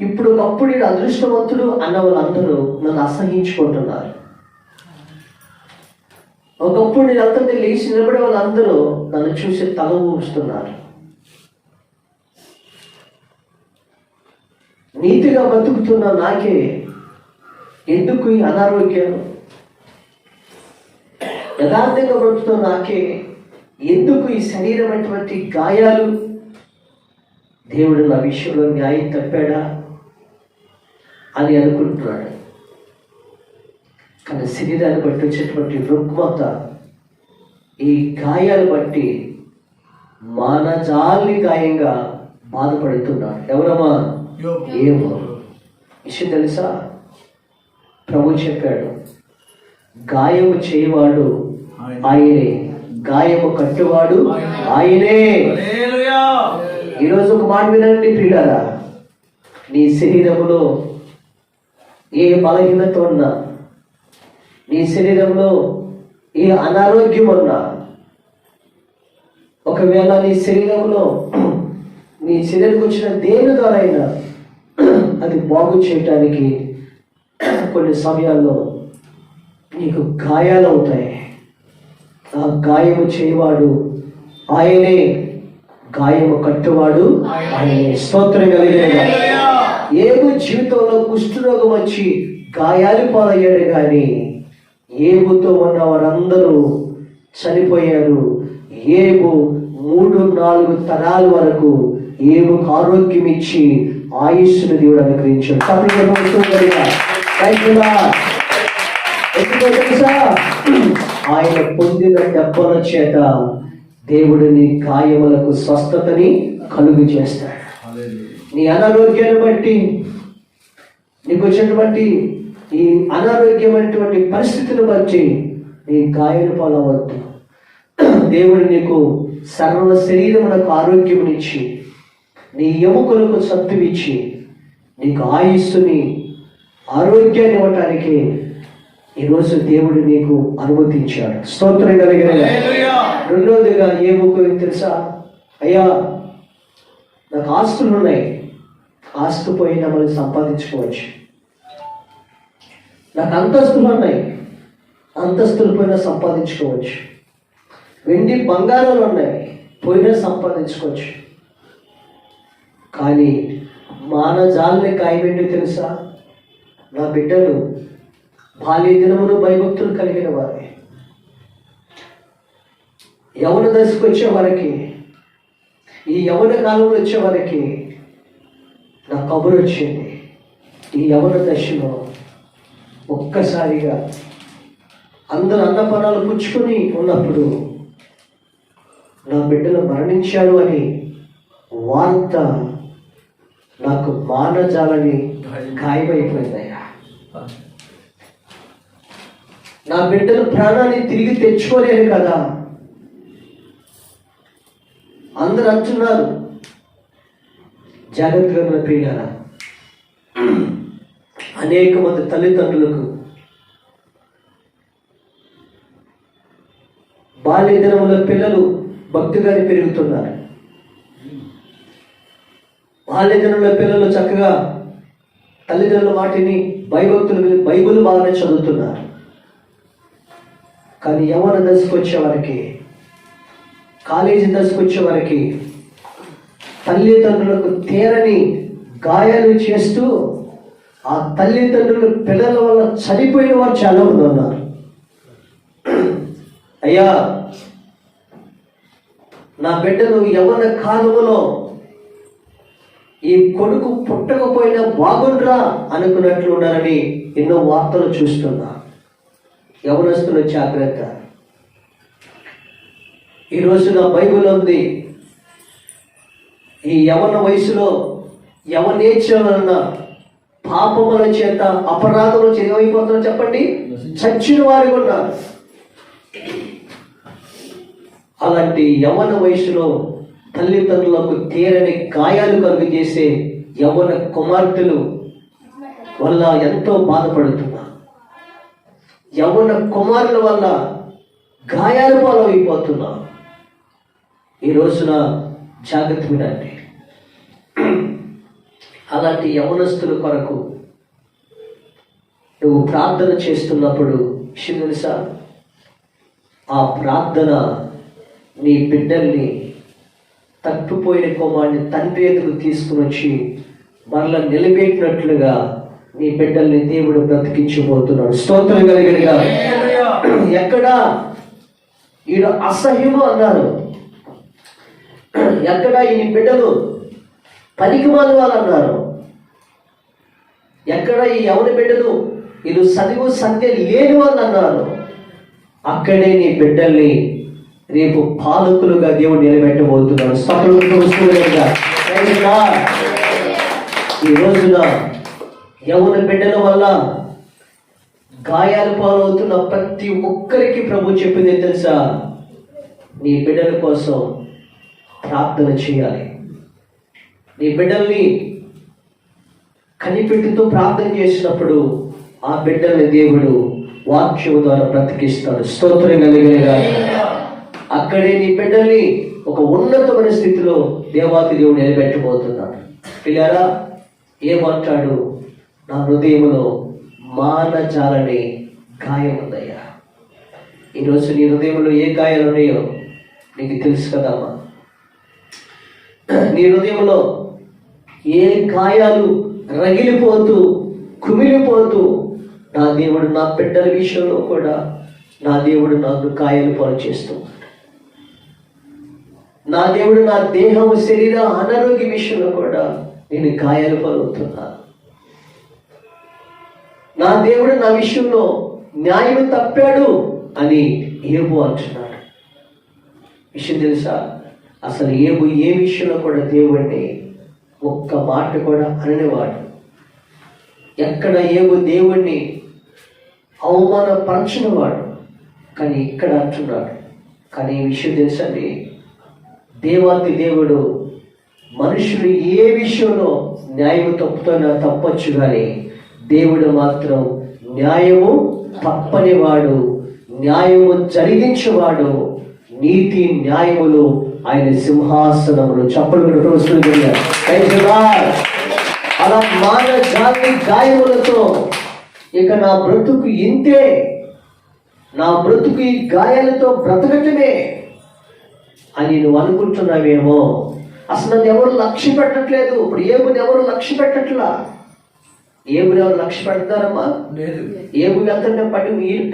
Speaker 1: ఇప్పుడు ఒకప్పుడు నేను అదృష్టవంతుడు అన్న వాళ్ళందరూ నన్ను అసహించుకుంటున్నారు. ఒకప్పుడు నేను అంతా లేచి నిలబడే వాళ్ళందరూ నన్ను చూసి తల ఊపుస్తున్నారు. నీతిగా బతుకుతున్న నాకే ఎందుకు ఈ అనారోగ్యం? యథార్థంగా బ్రతుకుతున్న నాకే ఎందుకు ఈ శరీరమైనటువంటి గాయాలు? దేవుడు నా విషయంలో న్యాయం తప్పాడా అని అనుకుంటున్నాడు. కానీ శరీరాన్ని బట్టి వచ్చేటువంటి రుగ్మత, ఈ గాయాలు బట్టి మానజాలి గాయంగా బాధపడుతున్నాడు. ఎవరమ్మా? ఏమో విషయం తెలుసా? ప్రభు చెప్పాడు, గాయము చేయవాడు ఆయనే, గాయము కట్టువాడు ఆయనే. ఈరోజు ఒక మాట వినండి ప్రియులారా, నీ శరీరంలో ఏ బలహీనత ఉన్నా, నీ శరీరంలో ఏ అనారోగ్యం ఉన్నా, ఒకవేళ నీ శరీరంలో నీ శరీరానికి వచ్చిన దేని ద్వారా అయినా అది బాగు చేయటానికి కొన్ని సమయాల్లో నీకు గాయాలు అవుతాయి. ఆ గాయము చేయవాడు ఆయనే, గాయము కట్టువాడు ఆయనే. స్తోత్రం కలిగిన ఏబు జీవితంలో కుష్ఠరోగం వచ్చి గాయాలు పాలయ్యాడు, కానీ ఏబుతో ఉన్న వారందరూ చనిపోయారు. ఏబు 3-4 తరాల వరకు ఏబుకు ఆరోగ్యం ఇచ్చి ఆయుష్ను దేవుడు అనుగ్రహించాడు. ఎందుకో తెలుసా? ఆయన పొందిన దెబ్బల చేత దేవుడు నీ గాయములకు స్వస్థతని కలుగు చేస్తాడు. నీ అనారోగ్యాన్ని బట్టి, నీకు వచ్చినటువంటి ఈ అనారోగ్యమైనటువంటి పరిస్థితిని బట్టి నీ గాయాలు పాలవద్దు. దేవుడు నీకు సర్వ శరీరమునకు ఆరోగ్యమునిచ్చి, నీ ఎముకలకు శక్తినిచ్చి, నీకు ఆయుస్సుని, ఆరోగ్యాన్ని ఇవ్వటానికి ఈరోజు దేవుడు నీకు అనుమతించాడు. స్తోత్రం కలిగిన. రెండోదిగా ఏబుకు తెలుసా? అయ్యా, నాకు ఆస్తులు ఉన్నాయి, ఆస్తు పోయినా మనం సంపాదించుకోవచ్చు. నాకు అంతస్తులు ఉన్నాయి, అంతస్తులు పోయినా సంపాదించుకోవచ్చు. వెండి బంగారాలు ఉన్నాయి, పోయినా సంపాదించుకోవచ్చు. కానీ మానజాలని కాయమేంటో తెలుసా? నా బిడ్డలు బాల్య దినమును భయభక్తులు కలిగిన వారే. యవన దశకు వచ్చే వారికి, ఈ యవన కాలంలో వచ్చే వారికి నా కబురు వచ్చింది. ఈ యవన దశలో ఒక్కసారిగా అందరు అన్నపనాలు పుచ్చుకొని ఉన్నప్పుడు నా బిడ్డలు మరణించాడు అని వార్త నాకు మానజాలని గాయమైపోయిందయ్యా. నా బిడ్డల ప్రాణాన్ని తిరిగి తెచ్చుకోలేరు కదా. అందరు అంటున్నారు. జాగ్రత్తగా ప్రియులారా, అనేక మంది తల్లిదండ్రులకు బాల్య దినముల పిల్లలు భక్తిగానే పెరుగుతున్నారు. బాల్య దినముల పిల్లలు చక్కగా తల్లిదండ్రుల వాటిని భయభక్తులు బైబిల్ బాగానే చదువుతున్నారు. కానీ యవ్వన దశకు వచ్చే వారికి, కాలేజీ దశకు వచ్చే వారికి తల్లిదండ్రులకు తీరని గాయాలు చేస్తూ ఆ తల్లిదండ్రుల పిల్లల వల్ల చనిపోయిన వారు చాలా మంది ఉన్నారు. అయ్యా, నా బిడ్డలు యవ్వన కాలములో ఈ కొడుకు పుట్టకపోయినా బాగుండ్రా అనుకున్నట్లు ఉన్నారని ఎన్నో వార్తలు చూస్తున్నా. యవనస్తుల జాగ్రత్త. ఈరోజు నా బైబిల్ ఉంది, ఈ యవన వయసులో యవనేచ్ఛలన్న పాపముల చేత, అపరాధముల చేత ఏమైపోతున్నారు చెప్పండి? చచ్చిన వారు ఉన్నారు. అలాంటి యవన వయసులో తల్లిదండ్రులకు తీరని గాయాలు కలుగు చేసే యవన కుమార్తెలు వల్ల ఎంతో బాధపడుతున్నా. యవన కుమారుల వల్ల గాయాలు పాలైపోతున్నా. ఈ రోజున జాగ్రత్త వినండి. అలాంటి యవనస్తుల కొరకు నువ్వు ప్రార్థన చేస్తున్నప్పుడు తెలుసా, ఆ ప్రార్థన నీ బిడ్డల్ని, తప్పిపోయిన కుమారుని తండ్రి ఎదుగు తీసుకుని వచ్చి మరలా నిలబెట్టినట్లుగా నీ బిడ్డల్ని దేవుడు బ్రతికించబోతున్నాడు. స్తోత్రం కలిగినగా. ఎక్కడ ఈడ అసహ్యము అన్నారు, ఎక్కడ ఈ బిడ్డలు పనికిమాలి వాళ్ళు అన్నారు, ఎక్కడ ఈ యవన బిడ్డలు వీళ్ళు చదువు సంఖ్య లేని వాళ్ళు అన్నారు, అక్కడే నీ బిడ్డల్ని రేపు పాలకులుగా దేవుడు నిలబెట్టబోతున్నాడు. ఈ రోజున యవన బిడ్డల వల్ల గాయాలు పాలవుతున్న ప్రతి ఒక్కరికి ప్రభు చెప్పింది తెలుసా, నీ బిడ్డల కోసం ప్రార్థన చేయాలి. నీ బిడ్డల్ని కనిపెట్టుతూ ప్రార్థన చేసినప్పుడు ఆ బిడ్డల్ని దేవుడు వాక్యము ద్వారా బ్రతికిస్తాడు. స్తోత్రం కలిగినగా. అక్కడే నీ బిడ్డల్ని ఒక ఉన్నతమైన స్థితిలో దేవాతి దేవుడు నిలబెట్టబోతున్నాడు. పిల్లారా, ఏమంటాడు? నా హృదయంలో మానజాలని గాయం ఉందయ్యా. ఈరోజు నీ హృదయంలో ఏ గాయాలు ఉన్నాయో నీకు తెలుసు కదమ్మా. నీ హృదయంలో ఏ గాయాలు రగిలిపోతూ కుమిలిపోతూ, నా దేవుడు నా బిడ్డల విషయంలో కూడా నా దేవుడు నాకు గాయాలు పాలు చేస్తున్నాడు. నా దేవుడు నా దేహం శరీర అనారోగ్య విషయంలో కూడా నేను గాయాలు పాలవుతున్నాను. నా దేవుడు నా విషయంలో న్యాయం తప్పాడు అని ఏబు అంటున్నాడు. విషయం తెలుసా? అసలు ఏబు ఏ విషయంలో కూడా దేవుడిని ఒక్క మాట కూడా అననేవాడు. ఎక్కడ ఏబు దేవుణ్ణి అవమానపరచినవాడు. కానీ ఇక్కడ అంటున్నాడు. కానీ ఈ విషయం తెలుసండి, దేవాతి దేవుడు మనుషులు ఏ విషయంలో న్యాయము తప్పుతున్నా తప్పొచ్చు, కానీ దేవుడు మాత్రం న్యాయము తప్పనివాడు, న్యాయము జరిగించేవాడు. నీతి న్యాయములు ఆయన సింహాసనములు. చప్పలు అలా మాన జాతి గాయములతో ఇక నా బ్రతుకు ఇంతే, నా బ్రతుకు ఈ గాయాలతో బ్రతకటమే అని నువ్వు అనుకుంటున్నావేమో. అసలు నన్ను ఎవరు లక్ష్య పెట్టట్లేదు. ఇప్పుడు ఏబుని ఎవరు లక్ష్య పెట్టట్లా. ఏబుని ఎవరు లక్ష్య పెడతారమ్మా? ఏబు వెళ్తుంటే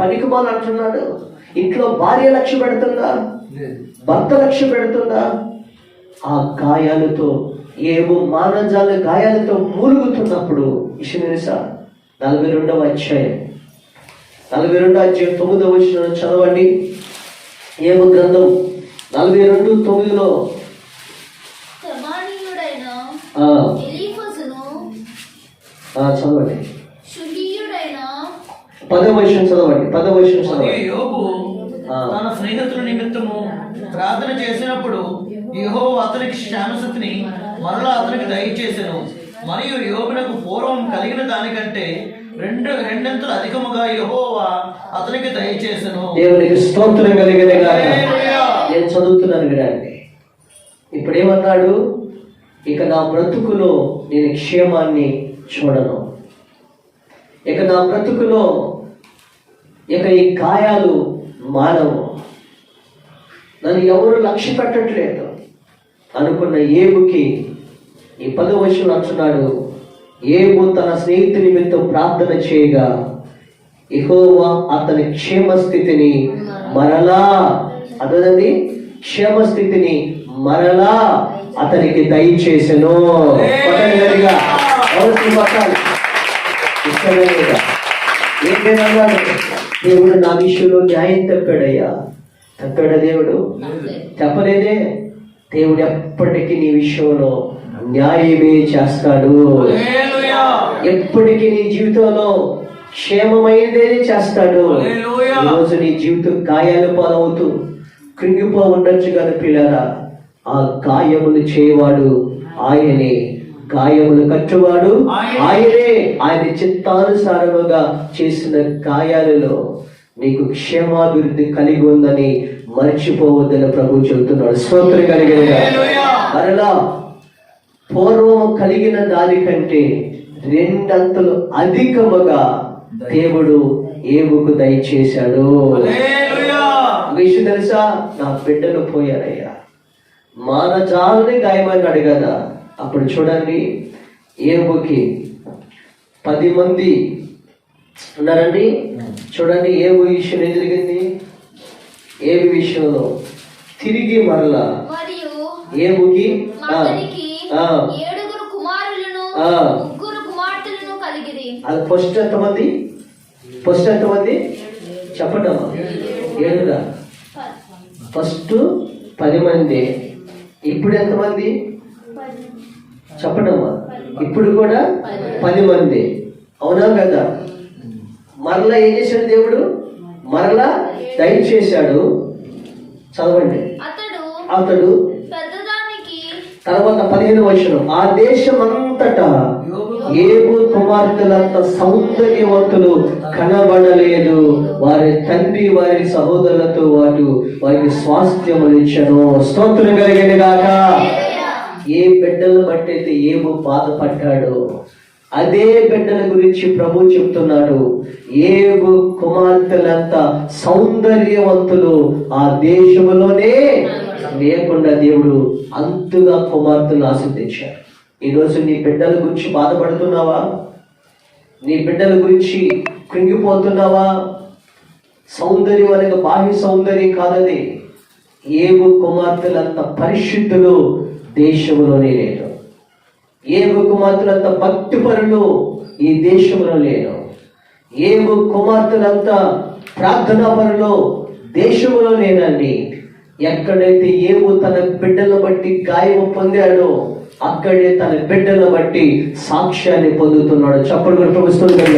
Speaker 1: పనికి మాల అంటున్నాడు. ఇంట్లో భార్య లక్ష్య పెడుతుందా? భర్త లక్ష్య పెడుతుందా? ఆ గాయాలతో ఏబు మానజాల గాయాలతో మూలుగుతున్నప్పుడు విషయం తెలుసా? 42వ అధ్యాయం 9వ వచనం చదవండి. ఏబు గ్రంథం 42:9 చదవండి. 10వ వచనం చదవండి.
Speaker 2: యోబు తన స్నేహితుల నిమిత్తము ప్రార్థన చేసినప్పుడు యెహోవా అతనికి క్షేమస్థితిని మరలా అతనికి దయచేసెను. మరియు యోబునకు పూర్వం కలిగిన దానికంటే రెండంతలు అధికముగా యెహోవా అతనికి దయచేసెను.
Speaker 1: దేవునికి స్తోత్రం కలిగిన గాక. నేను చదువుతున్నాను వినండి. ఇప్పుడు ఏమన్నాడు? ఇక నా బ్రతుకులో నేను క్షేమాన్ని చూడను. ఇక నా బ్రతుకులో ఇక ఈ గాయాలు మానవు, నన్ను ఎవరు లక్ష్య పెట్టట్లేదు అనుకున్న ఏబుకి ఈ 10వ వచనం అంటున్నాడు. ఏబు తన స్నేహితుని నిమిత్తం ప్రార్థన చేయగా యెహోవా అతని క్షేమస్థితిని మరలా, అదేనండి, క్షేమస్థితిని మరలా అతనికి దయచేసెను. ఏంటన్నాడు? దేవుడు నా విషయంలో న్యాయం తప్పాడయ్యా. తప్పాడా దేవుడు? తప్పలేదే. దేవుడు ఎప్పటికీ నీ విషయంలో న్యాయమే చేస్తాడు. ఎప్పటికీ నీ జీవితంలో క్షేమమైనదే చేస్తాడు. ఈరోజు నీ జీవితం గాయాలు పాలవుతూ కృంగిపో ఉండొచ్చు కానీ పిల్లరా, ఆ గాయములు చేయవాడు ఆయనే, గాయములు కట్టువాడు ఆయనే. ఆయన చిత్తానుసారముగా చేసిన గాయాలలో నీకు క్షేమాభివృద్ధి కలిగి ఉందని మర్చిపోవద్దని ప్రభు చెబుతున్నాడు. స్తోత్రం కలిగిన మరలా పూర్వము కలిగిన దానికంటే 2 అంతలు అధికముగా దేవుడు ఏబుకు దయచేశాడు. విషయం తెలుసా? నా బిడ్డలు పోయారయ్యా, మానజాలని గాయమన్నాడు కదా. అప్పుడు చూడండి, ఏబుకి 10 మంది ఉన్నారండి. చూడండి ఏబు విషయం ఏం జరిగింది? ఏబు విషయంలో తిరిగి మరలా ఏబుకి
Speaker 3: 7 కుమారులను 3 కుమార్తెలను కలిగిరి.
Speaker 1: అది ఫస్ట్ ఎంతమంది చెప్పండి అమ్మా. 7గా ఫస్ట్ 10 మంది. ఇప్పుడు ఎంతమంది చెప్పండి అమ్మా. ఇప్పుడు కూడా 10 మంది. అవునా కదా? మరలా ఏం చేశాడు దేవుడు? మరలా దయచేశాడు. చదవండి. అతడు తర్వాత 15వ వచనం. ఆ దేశం అంతటా ఏబు కుమారులు కుమార్తెలంత సౌందర్యవంతులు కనబడలేదు. వారి తండ్రి వారి సహోదరులతో వారికి స్వాస్థ్యములు ఇచ్చాను. స్తోత్రం కలిగిన గాక. ఏ బిడ్డలు బట్టి అయితే ఏమో బాధపడ్డాడు, అదే బిడ్డల గురించి ప్రభు చెప్తున్నాడు. ఏబు కుమార్తెలంత సౌందర్యవంతులు ఆ దేశంలోనే లేకుండా దేవుడు అంతుగా కుమార్తెలు ఆశీర్వదించాడు. ఈరోజు నీ బిడ్డల గురించి బాధపడుతున్నావా? నీ బిడ్డల గురించి కృంగిపోతున్నావా? సౌందర్యం అనగా బాహ్య సౌందర్యం కాదది. ఏబు కుమార్తెలంత పరిశుద్ధులు దేశంలోనే లేదు. ఏబు కుమార్తెలంత భక్తిపరులు ఈ దేశంలో లేరు. ఏబు కుమార్తెలంత ప్రార్థనా పరులు దేశంలో లేనండి. ఎక్కడైతే ఏబు తన బిడ్డలను బట్టి గాయము పొందాడో అక్కడే తన బిడ్డలను బట్టి సాక్ష్యాన్ని పొందుతున్నాడు. చప్పట్లు కూడా ప్రభుత్వం.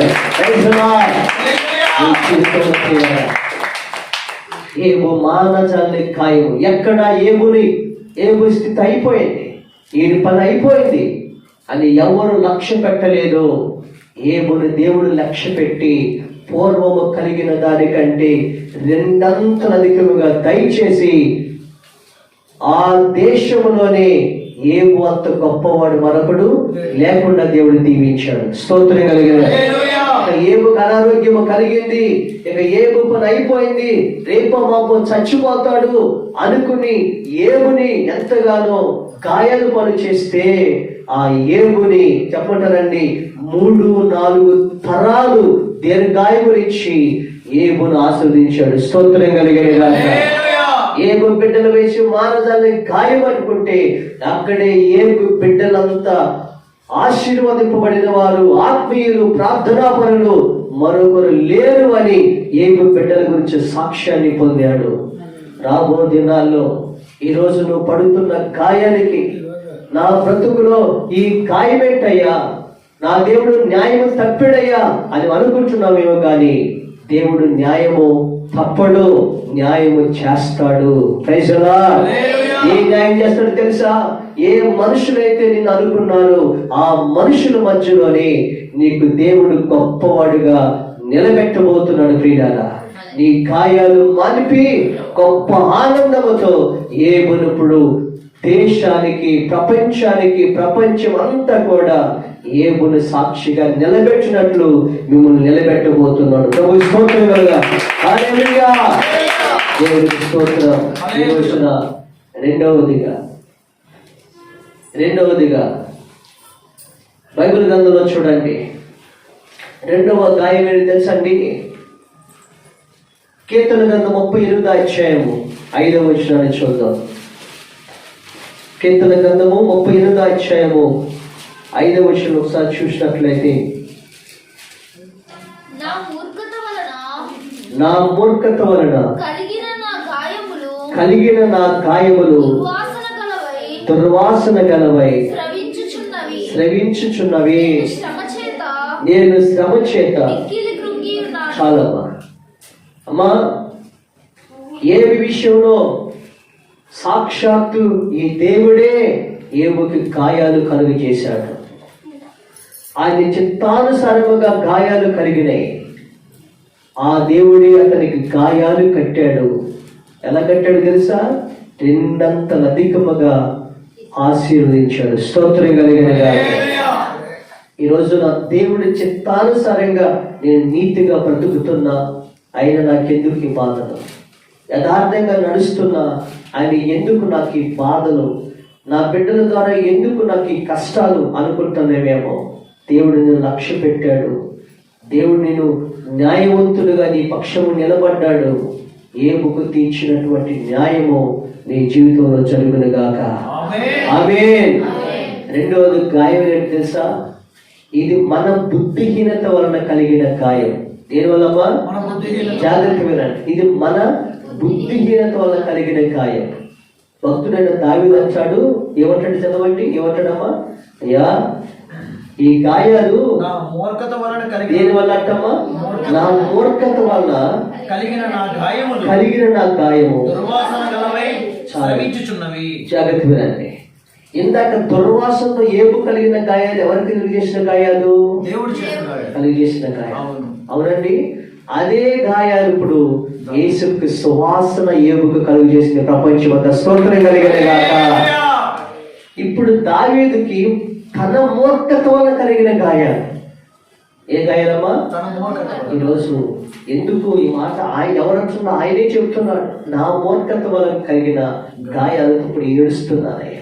Speaker 1: ఏబు మానజాన్ని గాయము ఎక్కడ ఏబు స్థితి అయిపోయింది, ఈడి పని అయిపోయింది అని ఎవరు లక్ష్య పెట్టలేదు. ఏబుని దేవుడు లక్ష్య పెట్టి పూర్వము కలిగిన దానికంటే రెండంతల అధికముగా దయచేసి ఆ దేశంలోనే ఏబు అంత గొప్పవాడు మరొకడు లేకుండా దేవుడు దీవించాడు. స్తోత్రం కలిగిన. ఏబుకు అనారోగ్యము కలిగింది, ఇక ఏబు పని అయిపోయింది, రేపో మాపో చచ్చిపోతాడు అనుకుని ఏబుని ఎంతగానో గాయాలు పని చేస్తే ఆ ఏబుని చెప్పంటారండి 3-4 తరాలు దీర్ఘాయువులు ఇచ్చి ఏబును ఆస్వాదించాడు. స్తోత్రం కలిగిన. ఏబు బిడ్డలు వేసి మానదాన్ని గాయం అనుకుంటే అక్కడే ఏబు బిడ్డలంతా ఆశీర్వదింపబడిన వారు, ఆత్మీయులు, ప్రార్థనా పరులు మరొకరు లేరు అని ఏబు బిడ్డల గురించి సాక్ష్యాన్ని పొందాడు. రాబో దినాల్లో ఈరోజు నువ్వు పడుతున్న గాయానికి, నా బ్రతుకులో ఈ గాయమేంటయ్యా, నా దేవుడు న్యాయము తప్పాడయ్యా అని అనుకుంటున్నామేమో కానీ దేవుడు న్యాయము తప్పడు, న్యాయము చేస్తాడు. Praise the lord. ఏ న్యాయం చేస్తాడో తెలుసా? ఏ మనుషులైతే నిన్ను అనుకున్నారో ఆ మనుషుల మధ్యలోనే నీకు దేవుడు గొప్పవాడుగా నిలబెట్టబోతున్నాడు. ప్రియులారా, నీ గాయాలు మానిపి గొప్ప ఆనందముతో ఏబునిప్పుడు దేశానికి, ప్రపంచం అంతా కూడా ఏబును సాక్షిగా నిలబెట్టినట్లు మిమ్మల్ని నిలబెట్టబోతున్నాడు. ప్రభు స్తోత్రం కలుగా. హల్లెలూయా. దేవునికి స్తోత్రం. ఈ రోజున రెండవదిగా బైబిల్ గ్రంథంలో చూడండి, రెండవ గాయం ఏంటి తెలుసండి? కీర్తన గ్రంథం 38వ అధ్యాయము 5వ వచనాన్ని చూద్దాం. కీర్తన గ్రంథము 38వ అధ్యాయము 5వ వచనం ఒకసారి చూసినట్లయితే, నా మూర్ఖత వలన కలిగిన నా గాయములు దుర్వాసన గలవై స్రవించుచున్నవి. నేను శ్రమ చేత చాలమ్మా. అమ్మా, ఏ విషయంలో సాక్షాత్తు ఈ దేవుడే ఏబుకి గాయాలు కలుగు చేశాడు. ఆయన చిత్తానుసారముగా గాయాలు కలిగినాయి. ఆ దేవుడే అతనికి గాయాలు కట్టాడు. ఎలా కట్టాడు తెలుసా? 2 అధికముగా ఆశీర్వదించాడు. స్తోత్రం కలిగిన. ఈరోజు నా దేవుడి చిత్తానుసారంగా నేను నీతిగా బ్రతుకుతున్నా, ఆయన నాకెందుకు ఈ బాధలు? యథార్థంగా నడుస్తున్నా, ఆయన ఎందుకు నాకు ఈ బాధలు? నా బిడ్డల ద్వారా ఎందుకు నాకు ఈ కష్టాలు అనుకుంటున్నామేమో. దేవుడు నేను లక్ష్య పెట్టాడు. దేవుడు నేను న్యాయవంతుడుగా నీ పక్షము నిలబడ్డాడు. ఏబుకు తీర్చినటువంటి న్యాయము నీ జీవితంలో జరుగును గాక. ఆమేన్. రెండవది గాయం ఏంటి తెలుసా? ఇది మన బుద్ధిహీనత వలన కలిగిన గాయం. దేని వల్లమ్మా? జాగ్రత్త వినండి. ఇది మన బుద్ధిహీనత వలన కలిగిన గాయం. భక్తుడైన దావీదు అంటాడు, ఏమంటాడు చదవండి, ఏమంటాడమ్మా? అయ్యా, ఈ గాయాలు
Speaker 2: నా మూర్ఖత వలన
Speaker 1: దేని వల్ల అంటమ్మా? నా మూర్ఖత వలన
Speaker 2: కలిగిన నా గాయము
Speaker 1: దుర్వాసన
Speaker 2: గలవై స్రవించుచున్నవి.
Speaker 1: జాగ్రత్త వినండి. ఇందాక దుర్వాసనతో ఏపు కలిగిన గాయాలు ఎవరికి కలిగి చేసిన గాయాలు?
Speaker 2: దేవుడు చేసిన
Speaker 1: కలిగి చేసిన గాయాలు.
Speaker 2: అవును.
Speaker 1: అవునండి, అదే గాయాలు ఇప్పుడు యేసుకి సువాసన ఏపుకు కలుగు చేసిన ప్రపంచం అంతా స్తోత్రం కలిగిన గాక. ఇప్పుడు దావీదుకి తన మూర్ఖత వల్ల కలిగిన గాయాలు. ఏ గాయాలమ్మా?
Speaker 2: తన మూర్ఖత.
Speaker 1: ఈరోజు ఎందుకు ఈ మాట ఆయన ఎవరంటున్నా ఆయనే చెప్తున్నాడు. నా మూర్ఖత వల్ల కలిగిన గాయాలకు ఇప్పుడు ఏడుస్తున్నానయ్యా,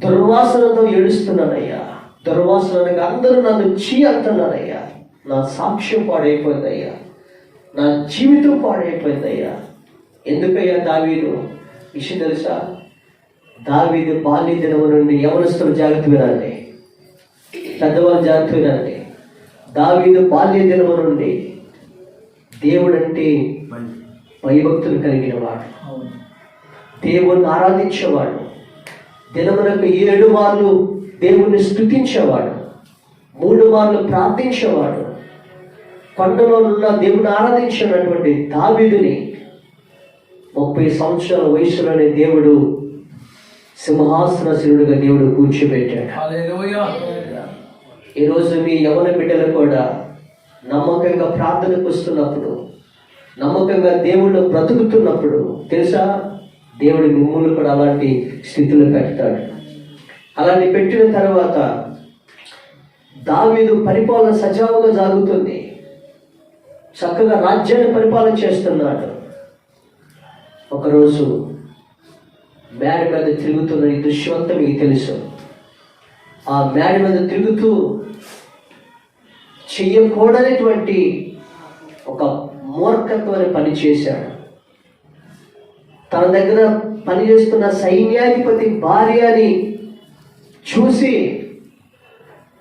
Speaker 1: దుర్వాసనతో ఏడుస్తున్నానయ్యా, దుర్వాసనగా అందరూ నన్ను చీ అంటున్నానయ్యా, నా సాక్ష్యం పాడైపోయిందయ్యా, నా జీవితం పాడైపోయిందయ్యా. ఎందుకయ్యా దావీదు? విషయం తెలుసా? దావీదు బాల్య దినము నుండి యవనస్తులు జాగ్రత్త వినండి, పెద్దవాళ్ళు జాగ్రత్త వినండి. దావీదు బాల్య దినము నుండి దేవుడంటే భయభక్తులు కలిగిన వాడు, దేవుణ్ణి ఆరాధించేవాడు, దినమునకు 7 మార్లు దేవుణ్ణి స్తుతించేవాడు, 3 మార్లు ప్రార్థించేవాడు. కొండలో ఉన్న దేవుని ఆరాధించినటువంటి దావీదుని 30 సంవత్సరాల వయసులోనే దేవుడు సింహాసనశీలుడిగా దేవుడు కూర్చోబెట్టాడు.
Speaker 2: హల్లెలూయా.
Speaker 1: ఈరోజు మీ యవన బిడ్డలు కూడా నమ్మకంగా ప్రార్థనకు వస్తున్నప్పుడు, నమ్మకంగా దేవుళ్ళు బ్రతుకుతున్నప్పుడు తెలుసా, దేవుడు మిమ్మల్ని కూడా అలాంటి స్థితిలో పెడతాడు. అలాంటి పెట్టిన తర్వాత దావీదు పరిపాలన సజావుగా సాగుతుంది, చక్కగా రాజ్యాన్ని పరిపాలన చేస్తున్నాడు. ఒకరోజు మేడ మీద తిరుగుతున్న ఈ దృశ్యం అంతా మీకు తెలుసు. ఆ మేడ మీద తిరుగుతూ చెయ్యకూడనటువంటి ఒక మూర్ఖత్వమైన పని చేశాడు. తన దగ్గర పనిచేస్తున్న సైన్యాధిపతి భార్యని చూసి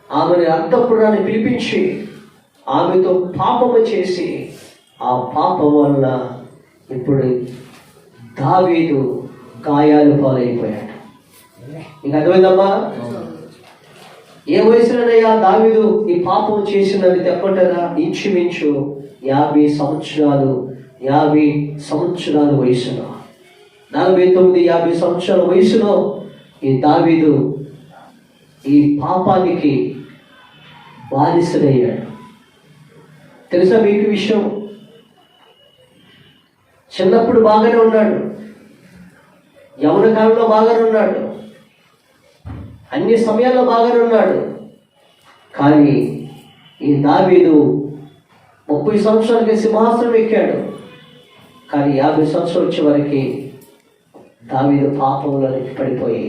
Speaker 1: ఆమెను అర్థపురాన్ని పిలిపించి ఆమెతో పాపము చేసి, ఆ పాపం వల్ల ఇప్పుడు దావీదు గాయాలు పాలైపోయాడు. ఇంకా అర్థమైందమ్మా? ఏ వయసులోనయ్యా దావీదు ఈ పాపం చేసినది చెప్పటరా? ఇంచుమించు 50 సంవత్సరాలు, 50 సంవత్సరాల వయసులో, 49, 50 సంవత్సరాల వయసులో ఈ దావీదు ఈ పాపానికి బానిసడయ్యాడు. తెలుసా మీకు విషయం? చిన్నప్పుడు బాగానే ఉన్నాడు, యవన కాలంలో బాగానే ఉన్నాడు, అన్ని సమయాల్లో బాగానే ఉన్నాడు. కానీ ఈ దావీదు 30 సంవత్సరాలకి సింహాసనం ఎక్కాడు. కానీ 50 సంవత్సరాలు వచ్చే వరకు దావీదు పాపంలో పడిపోయి,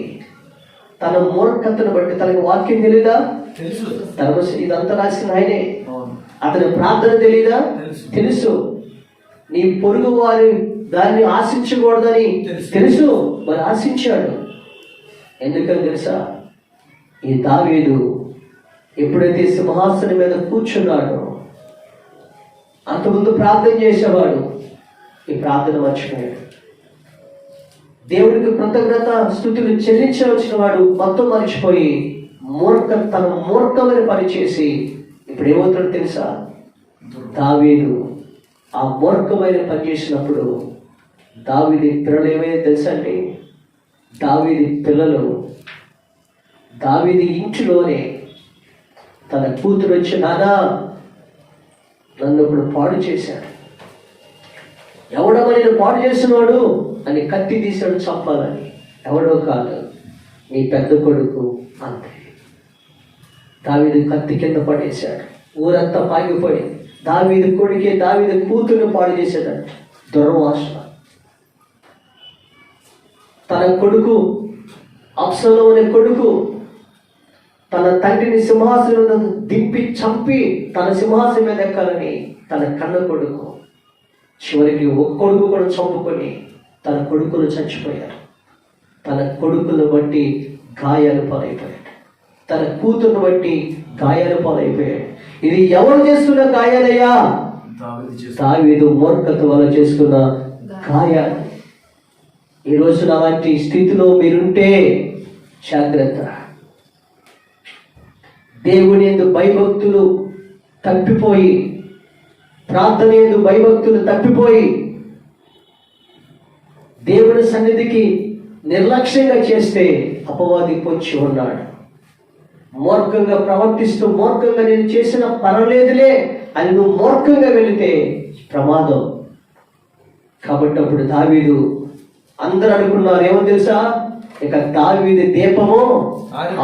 Speaker 1: తన మూర్ఖతను బట్టి తనకి వాక్యం తెలీదా?
Speaker 2: తెలుసు.
Speaker 1: ఇదంతా రాసిన ఆయనే. అతని ప్రార్థన తెలీదా? తెలుసు. నీ పొరుగు వారి దాన్ని ఆశించకూడదని తెలుసు, మరి ఆశించాడు. ఎందుకని తెలుసా? ఈ దావీదు ఎప్పుడైతే సింహాసనం మీద కూర్చున్నాడో అంతకుముందు ప్రార్థన చేసేవాడు, ఈ ప్రార్థన మర్చిపోయాడు. దేవుడికి కృతజ్ఞత స్తుతులు చెల్లించవలసిన వాడు మొత్తం మర్చిపోయి తన మూర్ఖమైన పని చేసి ఇప్పుడు ఏమవుతాడు తెలుసా? దావీదు ఆ మూర్ఖమైన పని చేసినప్పుడు దావీది పిల్లలు ఏమైనా తెలుసా అండి? దావీది పిల్లలు దావీది ఇంటిలోనే తన కూతురు వచ్చి, నానా నన్ను ఇప్పుడు పాడు చేశాడు, ఎవడో నేను పాడు చేసినవాడు అని కత్తి తీశాడు చంపాలని. ఎవడో కాదు, నీ పెద్ద కొడుకు. అంతే. దావీదు కత్తి కింద పడేశాడు. ఊరంతా పాగిపోయింది. దావీదు కొడుకే దావీదు కూతురుని పాడు చేశాడంట. దుర్వాస. తన కొడుకు అబ్షలోము అనే కొడుకు తన తండ్రిని సింహాసనం దింపి చంపి తన సింహాసనం మీద ఎక్కాలని తన కన్న కొడుకు చివరికి ఒక కొడుకు కూడా చంపుకొని తన కొడుకులు చచ్చిపోయారు. తన కొడుకులను బట్టి గాయాలు పాలైపోయాడు, తన కూతురును బట్టి గాయాలు పాలైపోయాడు. ఇది ఎవరు చేస్తున్న గాయాలయ్యా? దావీదు మూర్ఖత వల్ల చేసుకున్న గాయాలు. ఈ రోజున అలాంటి స్థితిలో మీరుంటే జాగ్రత్త. దేవుని యందు భయభక్తులు తప్పిపోయి, ప్రార్థన యందు భయభక్తులు తప్పిపోయి, దేవుని సన్నిధికి నిర్లక్ష్యంగా చేస్తే అపవాది పొంచి ఉన్నాడు. మూర్ఖంగా ప్రవర్తిస్తూ మూర్ఖంగా నేను చేసిన పర్వాలేదులే అని నువ్వు మూర్ఖంగా వెళితే ప్రమాదం. కాబట్టి అప్పుడు దావీదు అందరూ అనుకున్నారు ఏమో తెలుసా, ఇక దావీదు దీపము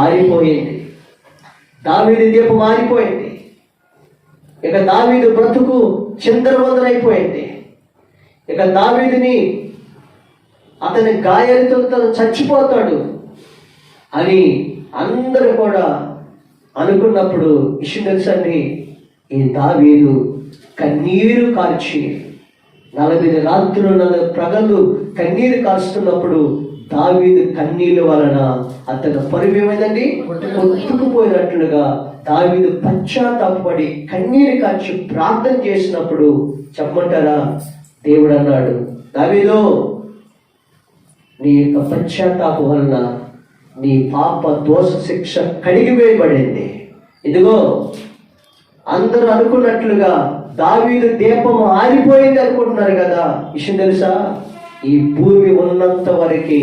Speaker 1: ఆరిపోయింది. దావీదు దీపం ఆరిపోయింది. ఇక దావీదు బ్రతుకు చిందరవందరైపోయింది. ఇక దావీదుని అతని గాయాలతో తను చచ్చిపోతాడు అని అందరూ కూడా అనుకున్నప్పుడు విషయం తెలుసండి, ఈ దావీదు కన్నీరు కార్చి 40 రాత్రులు 40 ప్రగలు కన్నీరు కాస్తున్నప్పుడు దావీదు కన్నీళ్ళ వలన అతను పరువు ఏమైందండి, కొట్టుకుపోయినట్లుగా దావీదు పశ్చాత్తాపడి కన్నీరు కార్చి ప్రార్థన చేసినప్పుడు చెప్పమంటారా, దేవుడు అన్నాడు, దావీదు నీ యొక్క పశ్చాత్తాపం వలన నీ పాప దోష శిక్ష కడిగివేయబడింది. ఇదిగో అందరూ అనుకున్నట్లుగా దావీదు దీపం ఆరిపోయింది అనుకుంటున్నారు కదా. విషయం తెలుసా, ఈ భూమి ఉన్నంత వరకు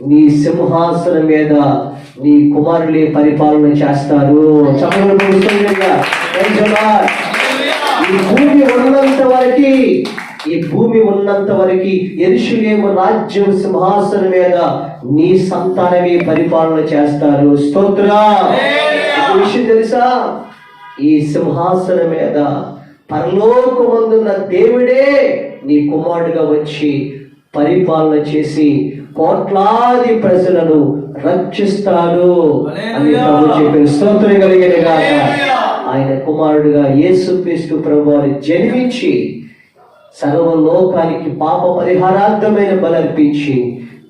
Speaker 1: నీ సింహాసనం మీద నీ కుమారులే పరిపాలన చేస్తారు. ఈ భూమి ఉన్నంత వరకు యెరూషలేము రాజ్యం సింహాసనం మీద నీ సంతానమే పరిపాలన చేస్తారు. స్తోత్రం. విషయం తెలుసా, ఈ సింహాసనం మీద పరలోకమందున్న దేవుడే నీ కుమారుడుగా వచ్చి పరిపాలన చేసి కోట్లాది ప్రజలను రక్షిస్తాడు అని ప్రభు చెప్పిన స్తోత్రం కలిగిన గాక. ఆయన కుమారుడుగా యేసుక్రీస్తు ప్రభువారు జన్మించి సర్వలోకానికి పాప పరిహారార్థమైన బలర్పించి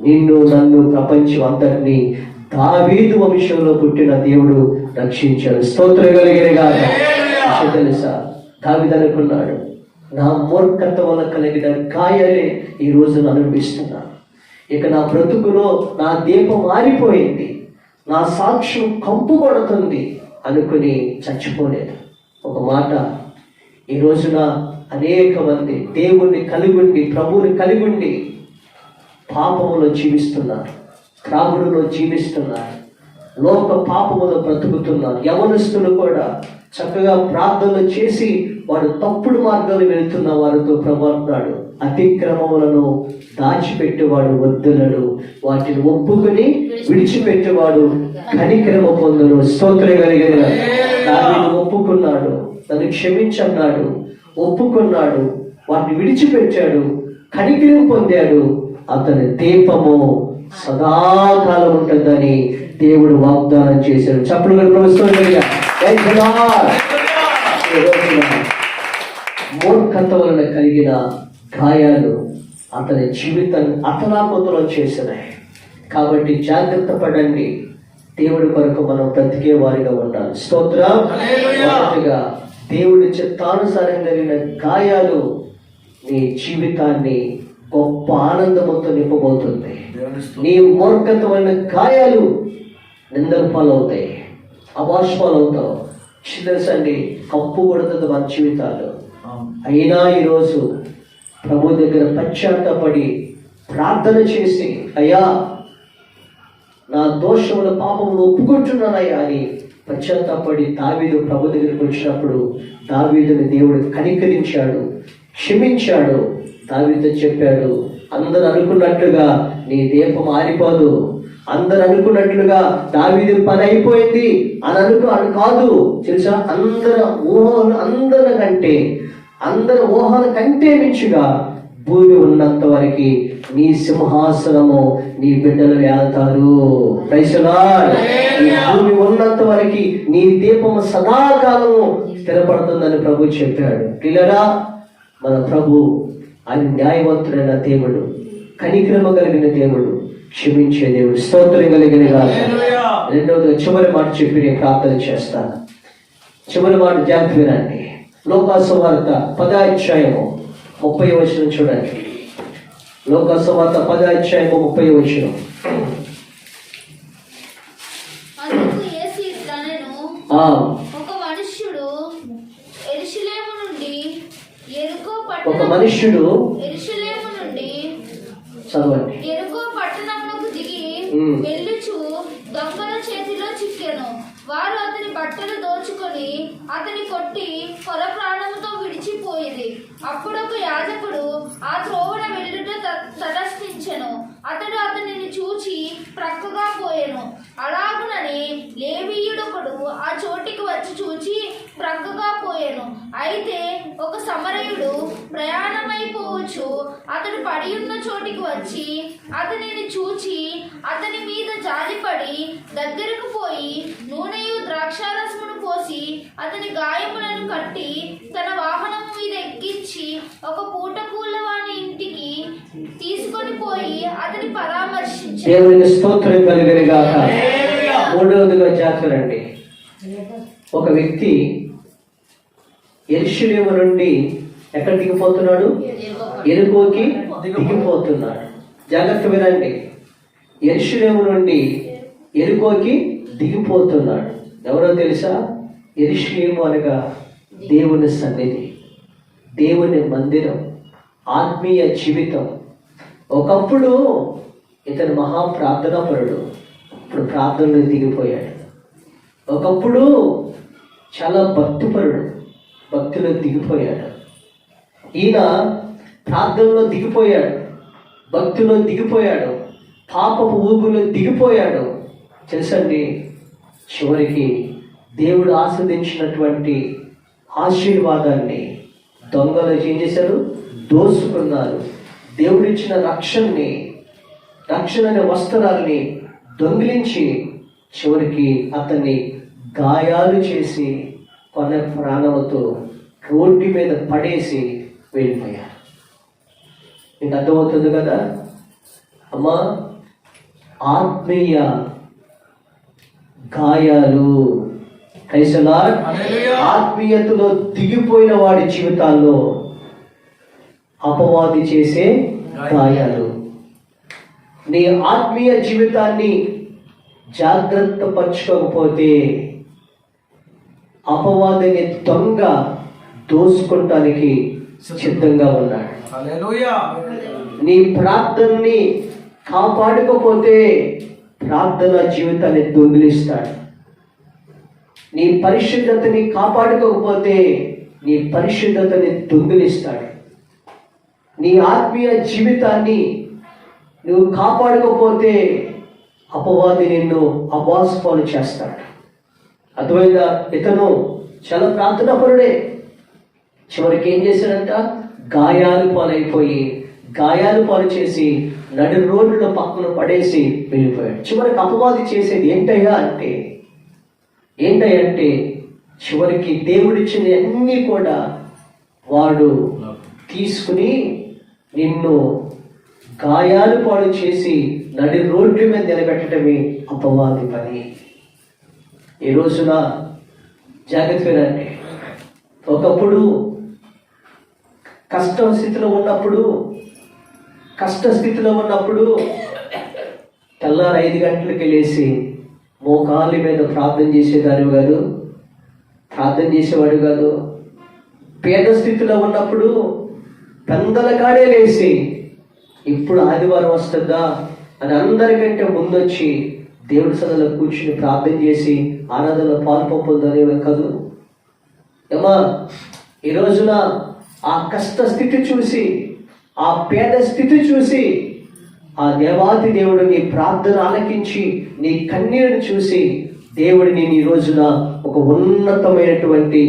Speaker 1: నిన్ను నన్ను ప్రపంచం అంతటిని దావీదు వంశంలో పుట్టిన దేవుడు రక్షించాడు. స్తోత్రం కలిగిన గాక. తెలుసా, దావీదు అనుకున్నాడు, నా మూర్ఖత్వం వల్ల కలిగిన గాయాలే ఈ రోజు అనుభవిస్తున్నాను. ఇక నా బ్రతుకులో నా దీపం ఆరిపోయింది, నా సాక్ష్యం కంపు కొడుతుంది అనుకుని చచ్చిపోలేదు. ఒక మాట, ఈ రోజున అనేక మంది దేవుణ్ణి కలిగుండి ప్రభువుని కలిగుండి పాపములో జీవిస్తున్నారు, త్రాగుడులో జీవిస్తున్నారు, లోక పాపములో బ్రతుకుతున్నారు. యవనస్తులు కూడా చక్కగా ప్రార్థనలు చేసి వాడు తప్పుడు మార్గాలు వెళుతున్న వారితో ప్రవర్తాడు. అతిక్రమములను దాచిపెట్టేవాడు వద్దులడు, వాటిని ఒప్పుకొని విడిచిపెట్టేవాడు కనికరమ పొందరు. స్తోత్రం కలిగిన దావీదు ఒప్పుకున్నాడు, తను క్షమించన్నాడు, ఒప్పుకున్నాడు, వాటిని విడిచిపెట్టాడు, కనికరం పొందాడు. అతని దీపము సదాకాలం ఉంటుందని దేవుడు వాగ్దానం చేశాడు. చప్పుడు మూర్ఖత వలన కలిగిన గాయాలు అతని జీవితాన్ని అతలాకుతలం చేసినాయి. కాబట్టి జాగ్రత్త పడండి, దేవుడి కొరకు మనం బ్రతికే వారిగా ఉండాలి. స్తోత్రం. మొదటిగా దేవుడి చిత్తానుసారంగా కలిగిన గాయాలు నీ జీవితాన్ని గొప్ప ఆనందముతో నింపబోతుంది. నీ మూర్ఖత వలన గాయాలు నిందల పాలవుతాయి, అభాష్పాలు అవుతావు. తెలుసండి, కప్పు కొడుతుంది మన జీవితాలు. అయినా ఈరోజు ప్రభు దగ్గర పశ్చాత్తపడి ప్రార్థన చేసి, అయ్యా నా దోషముల పాపములు ఒప్పుకుంటున్నానయ్యా అని పశ్చాత్తపడి దావీదు ప్రభు దగ్గరికి వచ్చినప్పుడు దావీదుని దేవుడు కనికరించాడు, క్షమించాడు. దావీదు చెప్పాడు, అందరూ అనుకున్నట్లుగా నీ దీపం ఆరిపోదు, అందరు అనుకున్నట్లుగా దావీదు పని అయిపోయింది అని కాదు. తెలుసా, అందరి ఊహల కంటే మించుగా భూమి ఉన్నంత వరకు నీ సింహాసనము నీ బిడ్డలు వెళ్తారు. Praise the Lord. ఈ భూమి ఉన్నంత వరకు నీ దీపము సదాకాలము స్థిరపడుతుందని ప్రభు చెప్పాడు. పిల్లరా, మన ప్రభు ఆయన న్యాయవంతుడైన దేవుడు, కనికరమ కలిగిన దేవుడు, క్షమించే దేవుడు. స్తోత్రం కలిగిన గాక. రెండవది చివరి మాట చెప్పి నేను ప్రార్థన చేస్తాను. చివరి మాట జాగ్రత్త వినండి. లోకాసు వార్త 10వ అధ్యాయము 30వ వచనం చూడండి. లోకాసు వార్త 10వ అధ్యాయము 30వ వచనం. ఒక మనుష్యుడు చదవండి.
Speaker 3: యెరికో పట్టణమునకు దిగి వెళ్ళుచు దొంగల చేతిలో చిక్కెను. వారు అతని బట్టలు దోచుకొని అతని కొట్టి కొర ప్రాణముతో విడిచిపోయింది. అప్పుడు ఒక యాజకుడు ఆ త్రోవన వెళ్ళుట తటస్థించెను. అతడు అతనిని చూచి ప్రక్కగా పోయెను. అలాగునని లేవీయుడొకడు ఆ చోటికి వచ్చి చూచి ప్రక్కగా పోయెను. అయితే ఒక సమరయుడు ప్రయాణమైపోవచ్చు అతడు పడి ఉన్న చోటికి వచ్చి అతనిని చూచి అతని మీద జాలిపడి దగ్గరకు పోయి నూనెయు ద్రాక్షారసమును పోసి అతని గాయములను కట్టి తన వాహనం మీద ఎక్కించి ఒక పూట కూలవాని ఇంటికి తీసుకొని పోయి అతని పరామర్శించాడు.
Speaker 1: దేవునికి స్తోత్రం కలుగును గాక. మూడవదిగా జాతరండి. ఒక వ్యక్తి యెరూషలేము నుండి ఎక్కడ దిగిపోతున్నాడు? యెరికోకి దిగిపోతున్నాడు. జాగ్రత్త వినండి. యెరూషలేము నుండి యెరికోకి దిగిపోతున్నాడు. ఎవరో తెలుసా? యెరూషలేము అనగా దేవుని సన్నిధి, దేవుని మందిరం, ఆత్మీయ జీవితం. ఒకప్పుడు ఇతను మహా ప్రార్థనాపరుడు, ఇప్పుడు ప్రార్థనలో దిగిపోయాడు. ఒకప్పుడు చాలా భక్తిపరుడు, భక్తిలో దిగిపోయాడు. ఈయన ప్రార్థనలో దిగిపోయాడు, భక్తిలో దిగిపోయాడు, పాపపు ఊగులో దిగిపోయాడు. తెలుసండి, చివరికి దేవుడు ఆస్వాదించినటువంటి ఆశీర్వాదాన్ని దొంగలు ఏం చేశారు? దోసుకున్నారు. దేవుడిచ్చిన రక్షణ అనే వస్త్రాలని దొంగిలించి చివరికి అతన్ని గాయాలు చేసి కొన్న ప్రాణంతో రోడ్డు మీద పడేసి వెళ్ళిపోయారు. మీకు అర్థమవుతుంది కదా అమ్మా? ఆత్మీయ గాయాలు, ఆత్మీయతలో దిగిపోయిన వాడి జీవితాల్లో అపవాది చేసే గాయాలు. నీ ఆత్మీయ జీవితాన్ని జాగ్రత్త పరచుకోకపోతే అపవాదిని దొంగ దోసుకుంటానికి సిద్ధంగా ఉన్నాడు. నీ ప్రార్థనని కాపాడుకోకపోతే ప్రార్థన జీవితాన్ని దొంగిలిస్తాడు. నీ పరిశుద్ధతని కాపాడుకోకపోతే నీ పరిశుద్ధతని దొంగిలిస్తాడు. నీ ఆత్మీయ జీవితాన్ని నువ్వు కాపాడుకోకపోతే అపవాది నిన్ను అభాస్పాలు చేస్తాడు. అటువైన ఇతను చాలా ప్రార్థనాపరుడే. చివరికి ఏం చేశాడంట? గాయాలు పాలు చేసి నడి రోడ్డులో పక్కన పడేసి వెళ్ళిపోయాడు. చివరికి అపవాది చేసేది ఏంటంటే చివరికి దేవుడిచ్చిన అన్నీ కూడా వాడు తీసుకుని నిన్ను గాయాలు పాలు చేసి నడి రోడ్డు మీద నిలబెట్టడమే అపవాది పని. ఈ రోజున జాగ్రత్త వినండి. ఒకప్పుడు కష్ట స్థితిలో ఉన్నప్పుడు తెల్లారు 5 గంటలకి లేచి మోకాళ్ళ మీద ప్రార్థన చేసేవాడు కాదు. పేద స్థితిలో ఉన్నప్పుడు పెందల కాడే లేచి ఇప్పుడు ఆదివారం వస్తుందా అని అందరికంటే ముందొచ్చి దేవుడి సన్నిధిలో కూర్చుని ప్రార్థన చేసి ఆరాధనలో పాల్పొందనేవి కాదు. ఏమా, ఈ రోజున ఆ కష్ట స్థితి చూసి, ఆ పేద స్థితి చూసి ఆ దేవాది దేవుడు నీ ప్రార్థన ఆలకించి నీ కన్నీరుని చూసి దేవుడిని ఈ రోజున ఒక ఉన్నతమైనటువంటి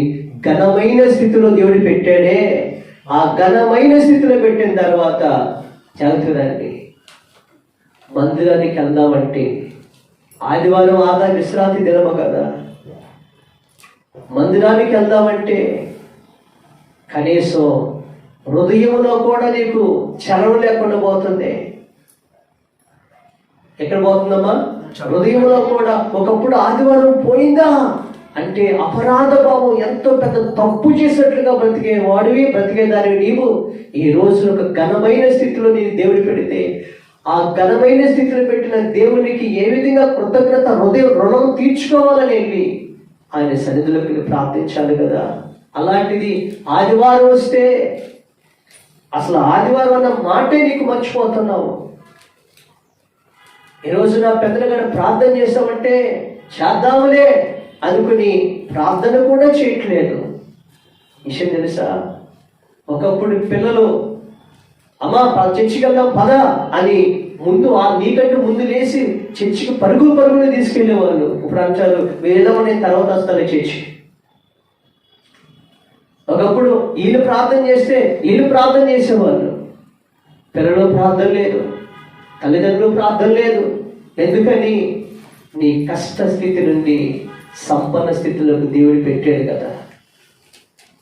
Speaker 1: ఘనమైన స్థితిలో దేవుడు పెట్టాడే. ఆ ఘనమైన స్థితిలో పెట్టిన తర్వాత జాగ్రత్తగా మందిరానికి వెళ్దామంటే ఆదివారం విశ్రాంతి దినము కదా. మందిరానికి వెళ్దామంటే కనీసం హృదయంలో కూడా నీకు చలనం లేకుండా పోతుంది. ఎక్కడ పోతుందమ్మా? హృదయంలో కూడా. ఒకప్పుడు ఆదివారం పోయిందా అంటే అపరాధ భావం, ఎంతో పెద్ద తప్పు చేసినట్లుగా బ్రతికేదానివి నీవు ఈ రోజు ఒక ఘనమైన స్థితిలో నీ దేవుడు పెడితే ఆ ఘనమైన స్థితిలో పెట్టిన దేవునికి ఏ విధంగా కృతజ్ఞత రుణం తీర్చుకోవాలనేవి ఆయన సన్నిధిలోకి ప్రార్థించాలి కదా. అలాంటిది ఆదివారం వస్తే అసలు ఆదివారం అన్న మాటే నీకు మర్చిపోతున్నావు. ఈ రోజున పెద్దలు కూడా ప్రార్థన చేస్తామంటే చేద్దాములే అనుకుని ప్రార్థన కూడా చేయట్లేదు. విషయం తెలుసా, ఒకప్పుడు పిల్లలు అమ్మా చర్చికి వెళ్దాం పద అని ముందు నీకంటే ముందు లేచి చర్చికి పరుగులు తీసుకెళ్లేవాళ్ళు. ఇప్పుడు అంటారు వేరేదో నేను తర్వాత వస్తాను చర్చి. ఒకప్పుడు వీళ్ళు ప్రార్థన చేస్తే వీళ్ళు ప్రార్థన చేసేవాళ్ళు. పిల్లలు ప్రార్థన లేదు, తల్లిదండ్రులు ప్రార్థన లేదు. ఎందుకని? నీ కష్ట స్థితి నుండి సంపన్న స్థితిలోకి దేవుడు పెట్టాడు కదా.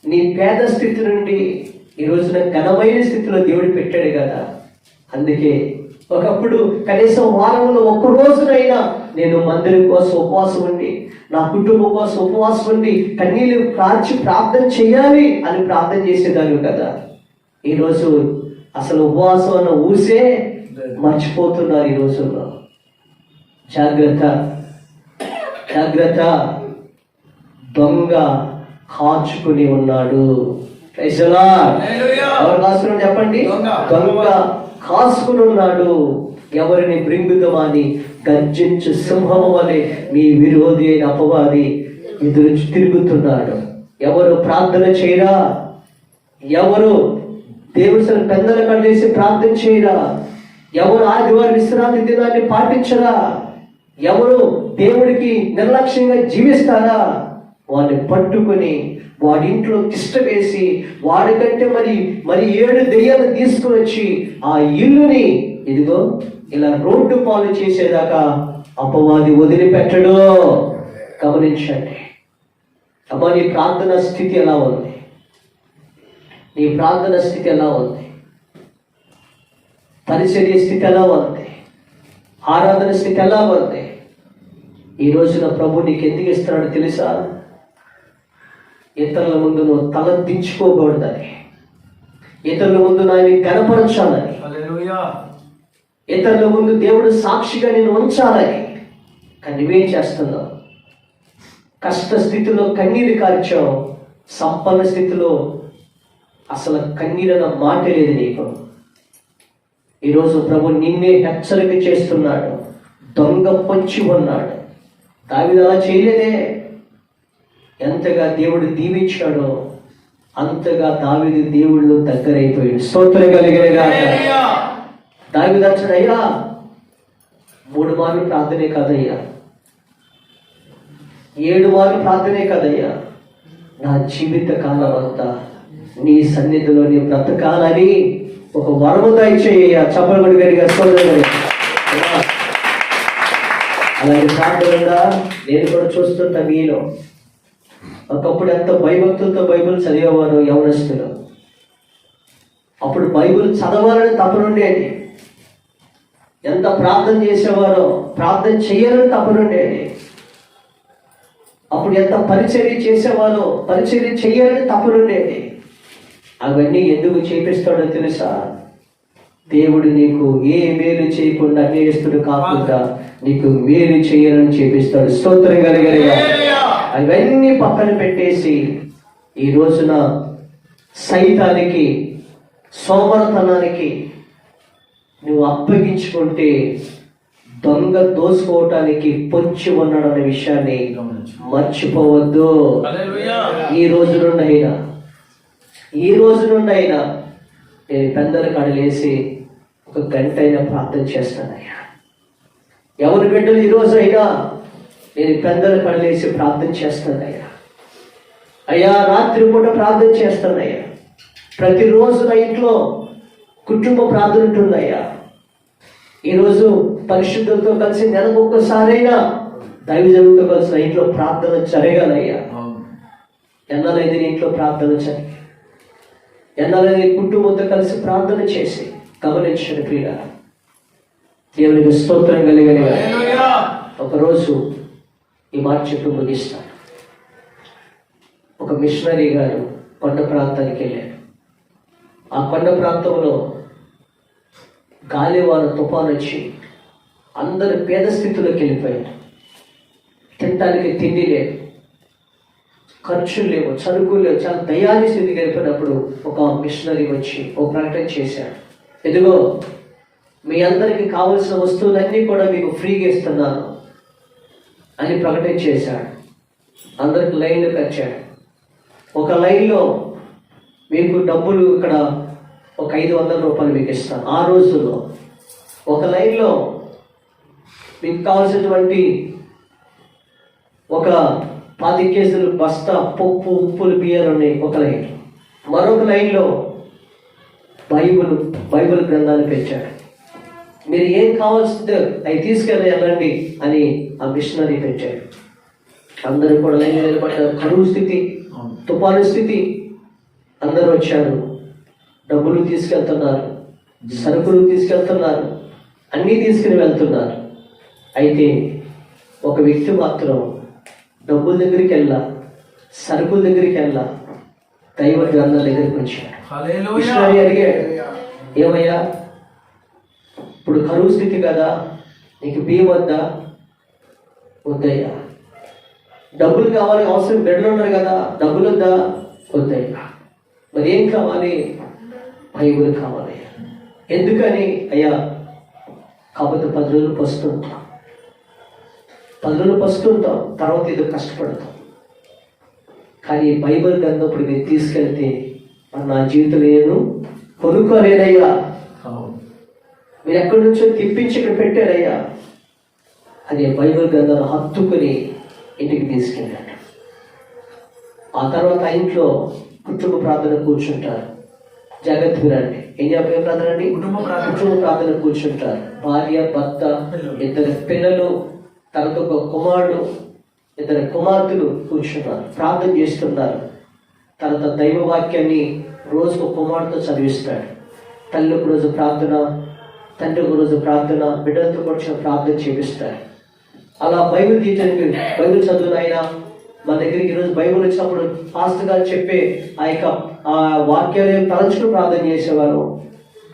Speaker 1: నీ పేద స్థితి నుండి ఈ రోజున ఘనమైన స్థితిలో దేవుడు పెట్టాడు కదా. అందుకే ఒకప్పుడు కనీసం వారంలో ఒక్క రోజునైనా నేను మందిరం కోసం ఉపవాసం ఉండి, నా కుటుంబం కోసం ఉపవాసం ఉండి కన్నీళ్ళు కార్చి ప్రార్థన చేయాలి అని ప్రార్థన చేసేదాన్ని కదా. ఈరోజు అసలు ఉపవాసం అన్న ఊసే మర్చిపోతున్నారు ఈ రోజుల్లో. జాగ్రత్త జాగ్రత్త, దొంగ కాచుకుని ఉన్నాడు. ఎవరు కాసుకుని చెప్పండి? దొంగ కాసుకుని ఉన్నాడు. ఎవరిని బ్రింగుదమని గర్జించు సింహము వలె మీ విరోధి అయిన అపవాది ఎదురు తిరుగుతున్నాడు. ఎవరు ప్రార్థన చేయరా? ఎవరు దేవుని పెద్దల కళ్ళేసి ప్రార్థన చేయరా? ఎవరు ఆదివారం విశ్రాంతి దినాన్ని పాటించరా? ఎవరు దేవుడికి నిర్లక్ష్యంగా జీవిస్తారా? వాడిని పట్టుకొని వాడి ఇంట్లో తిష్ట వేసి వాడికంటే మరి 7 దెయ్యాలు తీసుకుని వచ్చి ఆ ఇల్లుని ఇదిగో ఇలా రోడ్డు పాలు చేసేదాకా అపవాది వదిలిపెట్టడు. గమనించండి. అమ్మా, నీ ప్రార్థన స్థితి ఎలా ఉంది? నీ ప్రార్థన స్థితి ఎలా ఉంది? పరిచర్య స్థితి ఎలా ఉంది? ఆరాధన స్థితి ఎలా ఉంది? ఈ రోజున ప్రభు నీకు ఎందుకు ఇస్తున్నాడు తెలుసా? ఇతరుల ముందు నువ్వు తల దించుకోకూడదని, ఇతరుల ముందు నాయన్ని కనపరచాలని, ఇతరుల ముందు దేవుడు సాక్షిగా నేను ఉంచాలని. కానీ నువ్వేం చేస్తున్నావు? కష్ట స్థితిలో కన్నీరు కార్చావు, సంపన్న స్థితిలో అసలు కన్నీరన్న మాట లేదు నీకు. ఈరోజు ప్రభు నిన్నే హెచ్చరిక చేస్తున్నాడు. దొంగ పొంచి ఉన్నాడు. దావీదు అలా చేయలేదే. ఎంతగా దేవుడు దీవించాడో అంతగా దావీదు దేవుళ్ళు దగ్గరైపోయాడు. స్తోత్రం కలిగినగా. దావీదు అంటాడు, అయ్యా 3 మార్లు ప్రార్థనే కాదయ్యా, 7 మార్లు ప్రార్థనే కాదయ్యా, నా జీవిత కాలం అంతా నీ సన్నిధిలో నీ బ్రతకాలని ఒక వరము దయచేయ్యా. చప్పలు గడిగా అలాగే ప్రార్థన నేను కూడా చూస్తుంటా మీలో. ఒకప్పుడు ఎంత భయభక్తులతో బైబిల్ చదివేవారు యవనస్తులు. అప్పుడు బైబిల్ చదవాలని తపనుండేది. ఎంత ప్రార్థన చేసేవారో ప్రార్థన చేయాలని తపనుండేది. అప్పుడు ఎంత పరిచర్య చేసేవారో పరిచర్య చేయాలని తపనుండేది. అవన్నీ ఎందుకు చేపిస్తాడో తెలుసా? దేవుడు నీకు ఏ మేలు చేయకుండా అన్యాయస్తుడు కాకుండా నీకు మేలు చేయాలని చేపిస్తాడు. స్తోత్రం కలిగలిగా. అవన్నీ పక్కన పెట్టేసి ఈ రోజున సైతానికి, సోమరతనానికి నువ్వు అప్పగించుకుంటే దొంగ దోసుకోవటానికి పొంచి ఉన్నాడనే విషయాన్ని మర్చిపోవద్దు. ఈ రోజు నుండి అయినా నేను పెద్దల కడలేసి 1 గంట అయినా ప్రార్థన చేస్తానయ్యా. ఎవరి బిడ్డలు ఈరోజు అయినా నేను పెద్దల కడలేసి ప్రార్థన చేస్తానయ్యా. అయ్యా, రాత్రి పూట ప్రార్థన చేస్తానయ్యా. ప్రతిరోజు నా ఇంట్లో కుటుంబ ప్రార్థన ఉంటుందయ్యా. ఈరోజు పరిశుద్ధులతో కలిసి నెలకు ఒక్కసారైనా దైవజనులతో కలిసి నా ఇంట్లో ప్రార్థన జరగాలయ్యా. ఎన్నాలైతే నీ ఇంట్లో ప్రార్థన జరిగి, ఎన్నాలైతే కుటుంబంతో కలిసి ప్రార్థన చేసి. గమనించండి ప్రియ దేవునికి స్తోత్రం కలిగలిగా. ఒకరోజు ఈ మాట చెప్పి ముగిస్తాను. ఒక మిషనరీ గారు కొండ ప్రాంతానికి వెళ్ళారు. ఆ కొండ ప్రాంతంలో గాలివాన తుఫాను వచ్చి అందరు పేద స్థితిలోకి వెళ్ళిపోయారు. తినడానికి తిండి లేదు, ఖర్చులు లేవు, చదువులు లేవు, చాలా దయాని స్థితికి వెళ్ళిపోయినప్పుడు ఒక మిషనరీ వచ్చి ఒక ప్రకటన చేశాడు. ఇదిగో మీ అందరికి కావలసిన వస్తువులన్నీ కూడా మీకు ఫ్రీగా ఇస్తున్నాను అని ప్రకటన చేశాడు. అందరికి లైన్లు కట్టాడు. ఒక లైన్లో మీకు డబ్బులు ఇక్కడ ఒక 500 రూపాయలు మీకు ఇస్తాను. ఆ రోజుల్లో ఒక లైన్లో మీకు కావాల్సినటువంటి ఒక 10 కేజీలు బస్తా పప్పు, ఉప్పులు, బియ్యాలు ఉన్నాయి ఒక లైన్. మరొక లైన్లో బైబిల్ గ్రంథాన్ని పెట్టాడు. మీరు ఏం కావాల్సిందో అవి తీసుకెళ్ళి వెళ్ళండి అని ఆ మిషనరీ పెట్టాడు. అందరూ కూడా లైన్ నిలబడ్డారు. కరువు స్థితి, తుఫాను స్థితి. అందరూ వచ్చారు. డబ్బులు తీసుకెళ్తున్నారు, సరుకులు తీసుకెళ్తున్నారు, అన్నీ తీసుకుని వెళ్తున్నారు. అయితే ఒక వ్యక్తి మాత్రం డబ్బుల దగ్గరికి వెళ్ళా, సరుకుల దగ్గరికి వెళ్ళా, దైవ గ్రంథాల దగ్గరికి వచ్చాడు. మిషనరీ అడిగాడు, ఏమయ్యా ఇప్పుడు కరువు స్థితి కదా, నీకు బియ్యం వద్దా? వద్దయ్యా. డబ్బులు కావాలి, అవసరం బెడ్లు ఉన్నారు కదా, డబ్బులు వద్దా? వద్దయ్యా. మరి ఏం కావాలి? బైబిల్ కావాలి. ఎందుకని? అయ్యా కాకపోతే 10 రోజులు పస్తుంటాం, 10 రోజులు పస్తుంటాం, తర్వాత ఏదో కష్టపడతాం. కానీ బైబిల్ గ్రంథం ఇప్పుడు మీరు తీసుకెళ్తే మరి నా జీవితంలో నేను కొనుక్కోలేదయ్యా, మీరు ఎక్కడి నుంచో తిప్పించి ఇక్కడ పెట్టారయ్యా అని బైబిల్ గ్రంథాన్ని హత్తుకుని ఇంటికి తీసుకెళ్ళాడు. ఆ తర్వాత ఇంట్లో కుటుంబ ప్రార్థన కూర్చుంటారు. జాగ్రత్త వినండి. ఏం చెప్పే ప్రార్థన అండి? కుటుంబ ప్రార్థన కూర్చుంటారు. భార్య, భర్త, 2 పిల్లలు, తర్వాత ఒక కుమారుడు, 2 కుమార్తెలు కూర్చున్నారు, ప్రార్థన చేస్తున్నారు. తర్వాత దైవ వాక్యాన్ని రోజుకు కుమారుడితో చదివిస్తాడు. తల్లి ఒక రోజు ప్రార్థన, తండ్రి ఒక రోజు ప్రార్థన, బిడ్డలతో కూర్చొని ప్రార్థన చేపిస్తాడు. అలా బైబిల్ తీయడానికి బైబిల్ చదువును ఆయన మన దగ్గరికి ఈరోజు బైబిల్ వచ్చినప్పుడు పాస్టర్ గారు చెప్పే ఆ వాక్యాలు తలంచుకుని ప్రార్థన చేసేవారు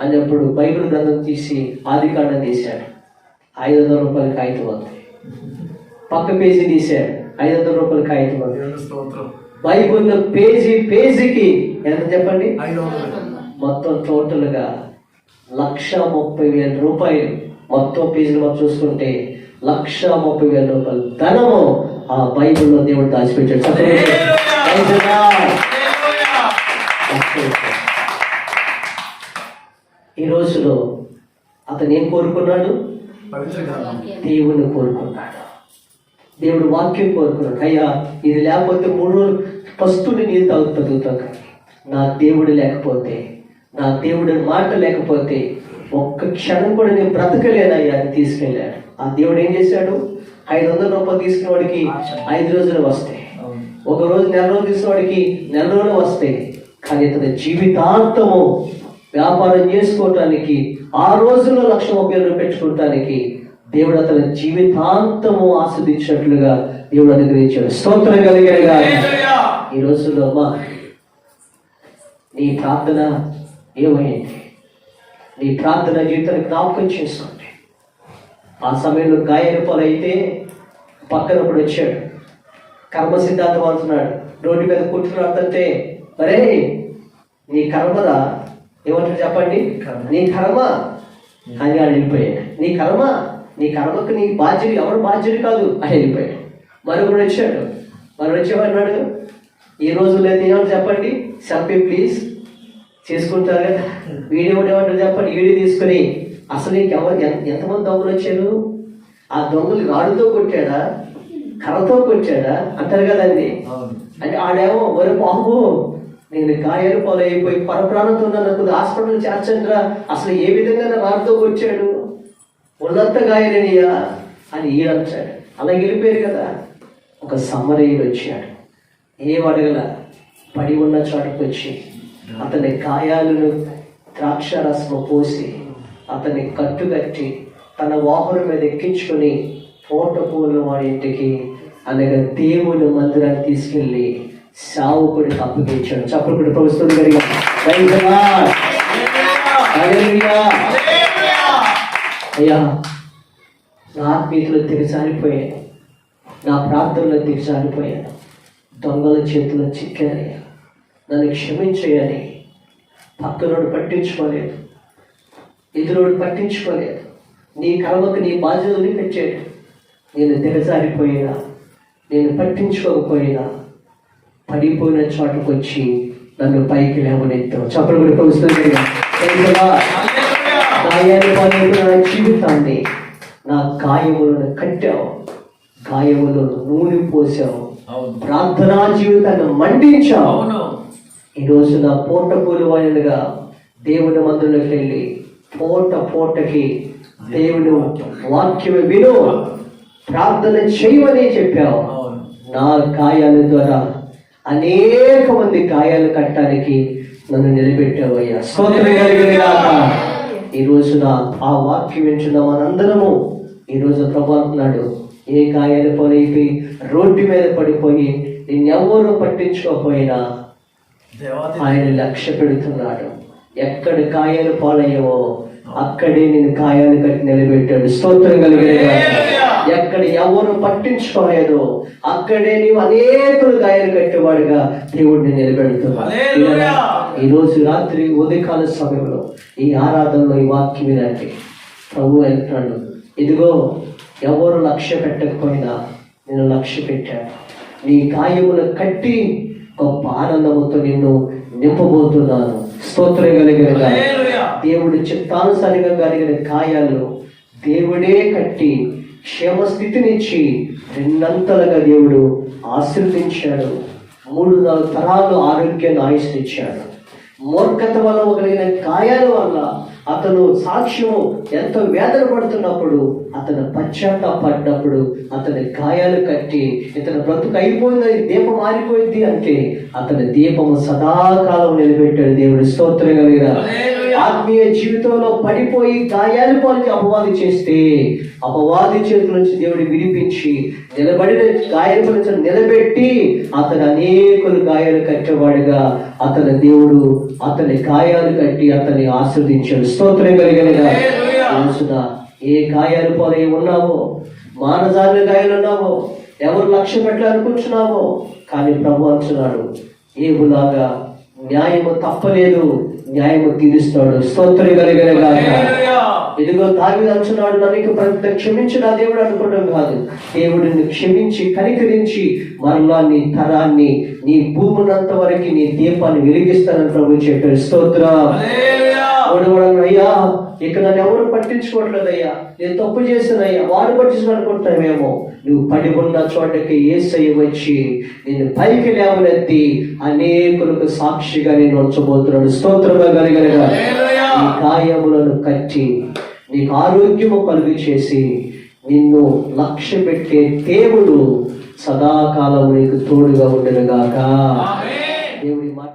Speaker 1: అన్నప్పుడు బైబిల్ గ్రంథం తీసి ఆదికాండం తీశాడు. 500 రూపాయల కాగితం ఉంది. పక్క పేజీ తీశాడు, 500 రూపాయల కాగితం ఉంది. బైబిల్ పేజీకి ఎంత చెప్పండి? మొత్తం టోటల్గా 1,30,000 రూపాయలు. మొత్తం పేజీలు మనం చూసుకుంటే 1,30,000 రూపాయలు ధనము ఆ బైబిల్లో దేవుడు దాచిపెట్టాడు. ఈ రోజులో అతను ఏం కోరుకున్నాడు? దేవుని కోరుకున్నాడు. దేవుడు వాక్యం కోరుకున్నాడు. అయ్యా ఇది లేకపోతే 3 రోజులు పస్తుని నీళ్ళు తాగుతాం, కానీ నా దేవుడు లేకపోతే, నా దేవుడి మాట లేకపోతే ఒక్క క్షణం కూడా నేను బ్రతకలేనయ్యా అని తీసుకెళ్ళాడు. ఆ దేవుడు ఏం చేశాడు? 500 రూపాయలు తీసుకున్న వాడికి 5 రోజులు వస్తాయి, ఒక రోజు 1 రోజులు తీసుకున్న వాడికి 1 రోజులు వస్తాయి. కానీ తన జీవితాంతము వ్యాపారం చేసుకోవటానికి, ఆ రోజుల్లో 1,30,000 పెట్టుకోవటానికి దేవుడు అతని జీవితాంతము ఆస్వాదించినట్లుగా దేవుడు అనుగ్రహించాడు. స్తోత్రం కలిగేగా. ఈ రోజుల్లో అమ్మా నీ ప్రార్థన ఏమైంది? నీ ప్రార్థన జీవితాన్ని జ్ఞాపకం చేసుకోండి. ఆ సమయంలో గాయన పాలైతే పక్కన ఒకడు వచ్చాడు, కర్మ సిద్ధాంతం అంటున్నాడు, రోడ్డు మీద కూర్చున్నాడుతుంటే, మరే నీ కర్మరా? ఏమంటారు చెప్పండి? నీ కర్మ అని ఆయన వెళ్ళిపోయాడు. నీ కర్మ, నీ కర్మకు నీ బాధ్యుడు, ఎవరు బాధ్యుడు కాదు అని వెళ్ళిపోయాడు. మరొకడు వచ్చాడు, వచ్చేవాడు, ఈ రోజుల్లో అయితే ఏమంటారు చెప్పండి? సెల్ఫీ ప్లీజ్ చేసుకుంటారు కదా. వీడియో ఏమంటారు చెప్పండి? వీడియో తీసుకుని అసలు నీకు ఎంతమంది దొంగలు వచ్చారు? ఆ దొంగలు రాడుతో కొట్టాడా, కర్రతో కొట్టాడా అంటారు కదండి. అంటే ఆడేమో ఒరే బాబు నేను గాయాలు పాలైపోయి పరప్రాణంతో నాకు హాస్పిటల్ చేర్చండిరా, అసలు ఏ విధంగా రాడుతో కొట్టాడు, ఉన్నంత గాయాలనియా అని ఈడంటాడు. అలా వెళ్ళిపోయారు కదా. ఒక సమరయుడు వచ్చాడు, ఏం అడగల, పడి ఉన్న చోటుకు వచ్చి అతని గాయాలను ద్రాక్షారసము పోసి అతన్ని కట్టుకట్టి తన వాహనం మీద ఎక్కించుకొని పూల వాడి ఇంటికి అనగా దేవుని మందిరాన్ని తీసుకెళ్ళి సావుకుడికి అప్పగించాడు. చప్పకుడి ప్రభుత్వం జరిగా అయ్యా నా ఆత్మీయతలో దిగజారిపోయాను, నా ప్రార్థనలో దిగజారిపోయాను, దొంగల చేతిలో చిక్కానయ్యా, నన్ను క్షమించేయని పక్కనోడు పట్టించుకోలేదు. ఎదురోడు పట్టించుకోలేదు. నీ కలవకు నీ బాధ్యత వదిలిపెట్టాడు. నేను దిగజారిపోయినా, నేను పట్టించుకోకపోయినా పడిపోయిన చోటకు వచ్చి నన్ను పైకి లేవనెత్తావు. చప్పలు కూడా కొలుస్తుంది. గాయాలు పాలైన నా జీవితాన్ని, నా గాయములను కట్టావు, గాయములను నూనె పోసావు, ప్రార్థనా జీవితాన్ని మండించావు. ఈరోజు నా పూటకూలు వాయినగా దేవుని మందిరంలోకి వెళ్ళి పూటకి దేవుడు వాక్యం విను, ప్రార్థన చేయమని చెప్పావు. నా గాయాల ద్వారా అనేక మంది గాయాలు కట్టడానికి నన్ను నిలబెట్టావయ్యా. స్తోత్రం కలిగినగాక. ఈ రోజున ఆ వాక్యం వింటున్న మనందరము ఈరోజు ప్రభు అంటున్నాడు, ఏ గాయాలు పోలైపోయి రోడ్డు మీద పడిపోయి నిన్నెవ్వరూ పట్టించుకోకపోయినా ఆయన లక్ష్య పెడుతున్నాడు. ఎక్కడ గాయాలు పాలయ్యావో అక్కడే నేను గాయాలు కట్టి నిలబెట్టాడు. స్తోత్రం కలిగిన. ఎక్కడ ఎవరు పట్టించుకోలేదో అక్కడే నీవు అనేకులు గాయాలు కట్టేవాడుగా దేవుడిని నిలబెడుతున్నాడు. ఈ రోజు రాత్రి ఉదయకాల సమయంలో ఈ ఆరాధనలో ఈ వాక్యం వినండి. ప్రభు అంటున్నాడు, ఇదిగో ఎవరు లక్ష్య పెట్టకపోయినా నేను లక్ష్య పెట్టాను. నీ గాయములు కట్టి గొప్ప ఆనందముతో నిన్ను నింపబోతున్నాను. స్తోత్రం కలిగిన. దేవుడి చిత్తానుసారిగా కలిగిన గాయాలు దేవుడే కట్టి క్షేమస్థితినిచ్చి రెండంతలుగా దేవుడు ఆశీర్వదించాడు. 3-4 తరాలు ఆరోగ్యాన్ని ఆయుష్నిచ్చాడు. మూర్ఖత వల్ల కలిగిన గాయాల వల్ల అతను సాక్ష్యము ఎంతో వేదన పడుతున్నప్పుడు, అతను పశ్చాత్తాపడినప్పుడు అతని గాయాలు కట్టి ఇతని బ్రతుకు అయిపోయిందని దీపం మారిపోయింది అంటే అతని దీపము సదాకాలం నిలబెట్టాడు దేవుడు. స్తోత్రం కలిగిన. ఆత్మీయ జీవితంలో పడిపోయి గాయాలు పాలించి అపవాది చేస్తే అపవాది చేతుల నుంచి దేవుడు విడిపించి నిలబడిన గాయాల నుంచి నిలబెట్టి అతను అనేకులు గాయాలు కట్టేవాడుగా అతని దేవుడు అతని గాయాలు కట్టి అతన్ని ఆశీర్వదించాడు. స్తోత్రం కలిగిన. ఏ గాయాలు పాలై ఉన్నావో, మానజాల గాయాలు ఉన్నావో, ఎవరు లక్ష్యం పెట్టాలనుకుంటున్నావో, కానీ ప్రభు అంటున్నాడు, ఏబులాగా న్యాయము తప్పలేదు, న్యాయము తీరుస్తాడు. స్తోత్రం కలిగిన గాక. ఇదిగో దావీదు అంటున్నాడు, నన్ను ప్రతి క్షమించిన దేవుడు అనుకోవడం కాదు, దేవుడిని క్షమించి కనికరించి మరలా నీ తరాన్ని, నీ భూమునంత వరకు నీ దీపాన్ని వెలిగిస్తానని ప్రభు చెప్పాడు. స్తోత్రం. అయ్యా ఇక నన్ను ఎవరు పట్టించుకోవట్లేదయ్యా, నేను తప్పు చేశానయ్యా, వాడు పట్టించుకోనుకుంటున్నావేమో. నువ్వు పడి ఉన్న చోటకి యేసయ్య వచ్చి నేను పైకి లేవనెత్తి అనేకులకు సాక్షిగా నేను ఉంచబోతున్నాడు. స్తోత్రంగా కలిగిన. ఈ గాయములను కట్టి నీకు ఆరోగ్యము కలుగు చేసి నిన్ను లక్ష్య పెట్టే దేవుడు సదాకాలం నీకు తోడుగా ఉండనుగాక. దేవుడి మాట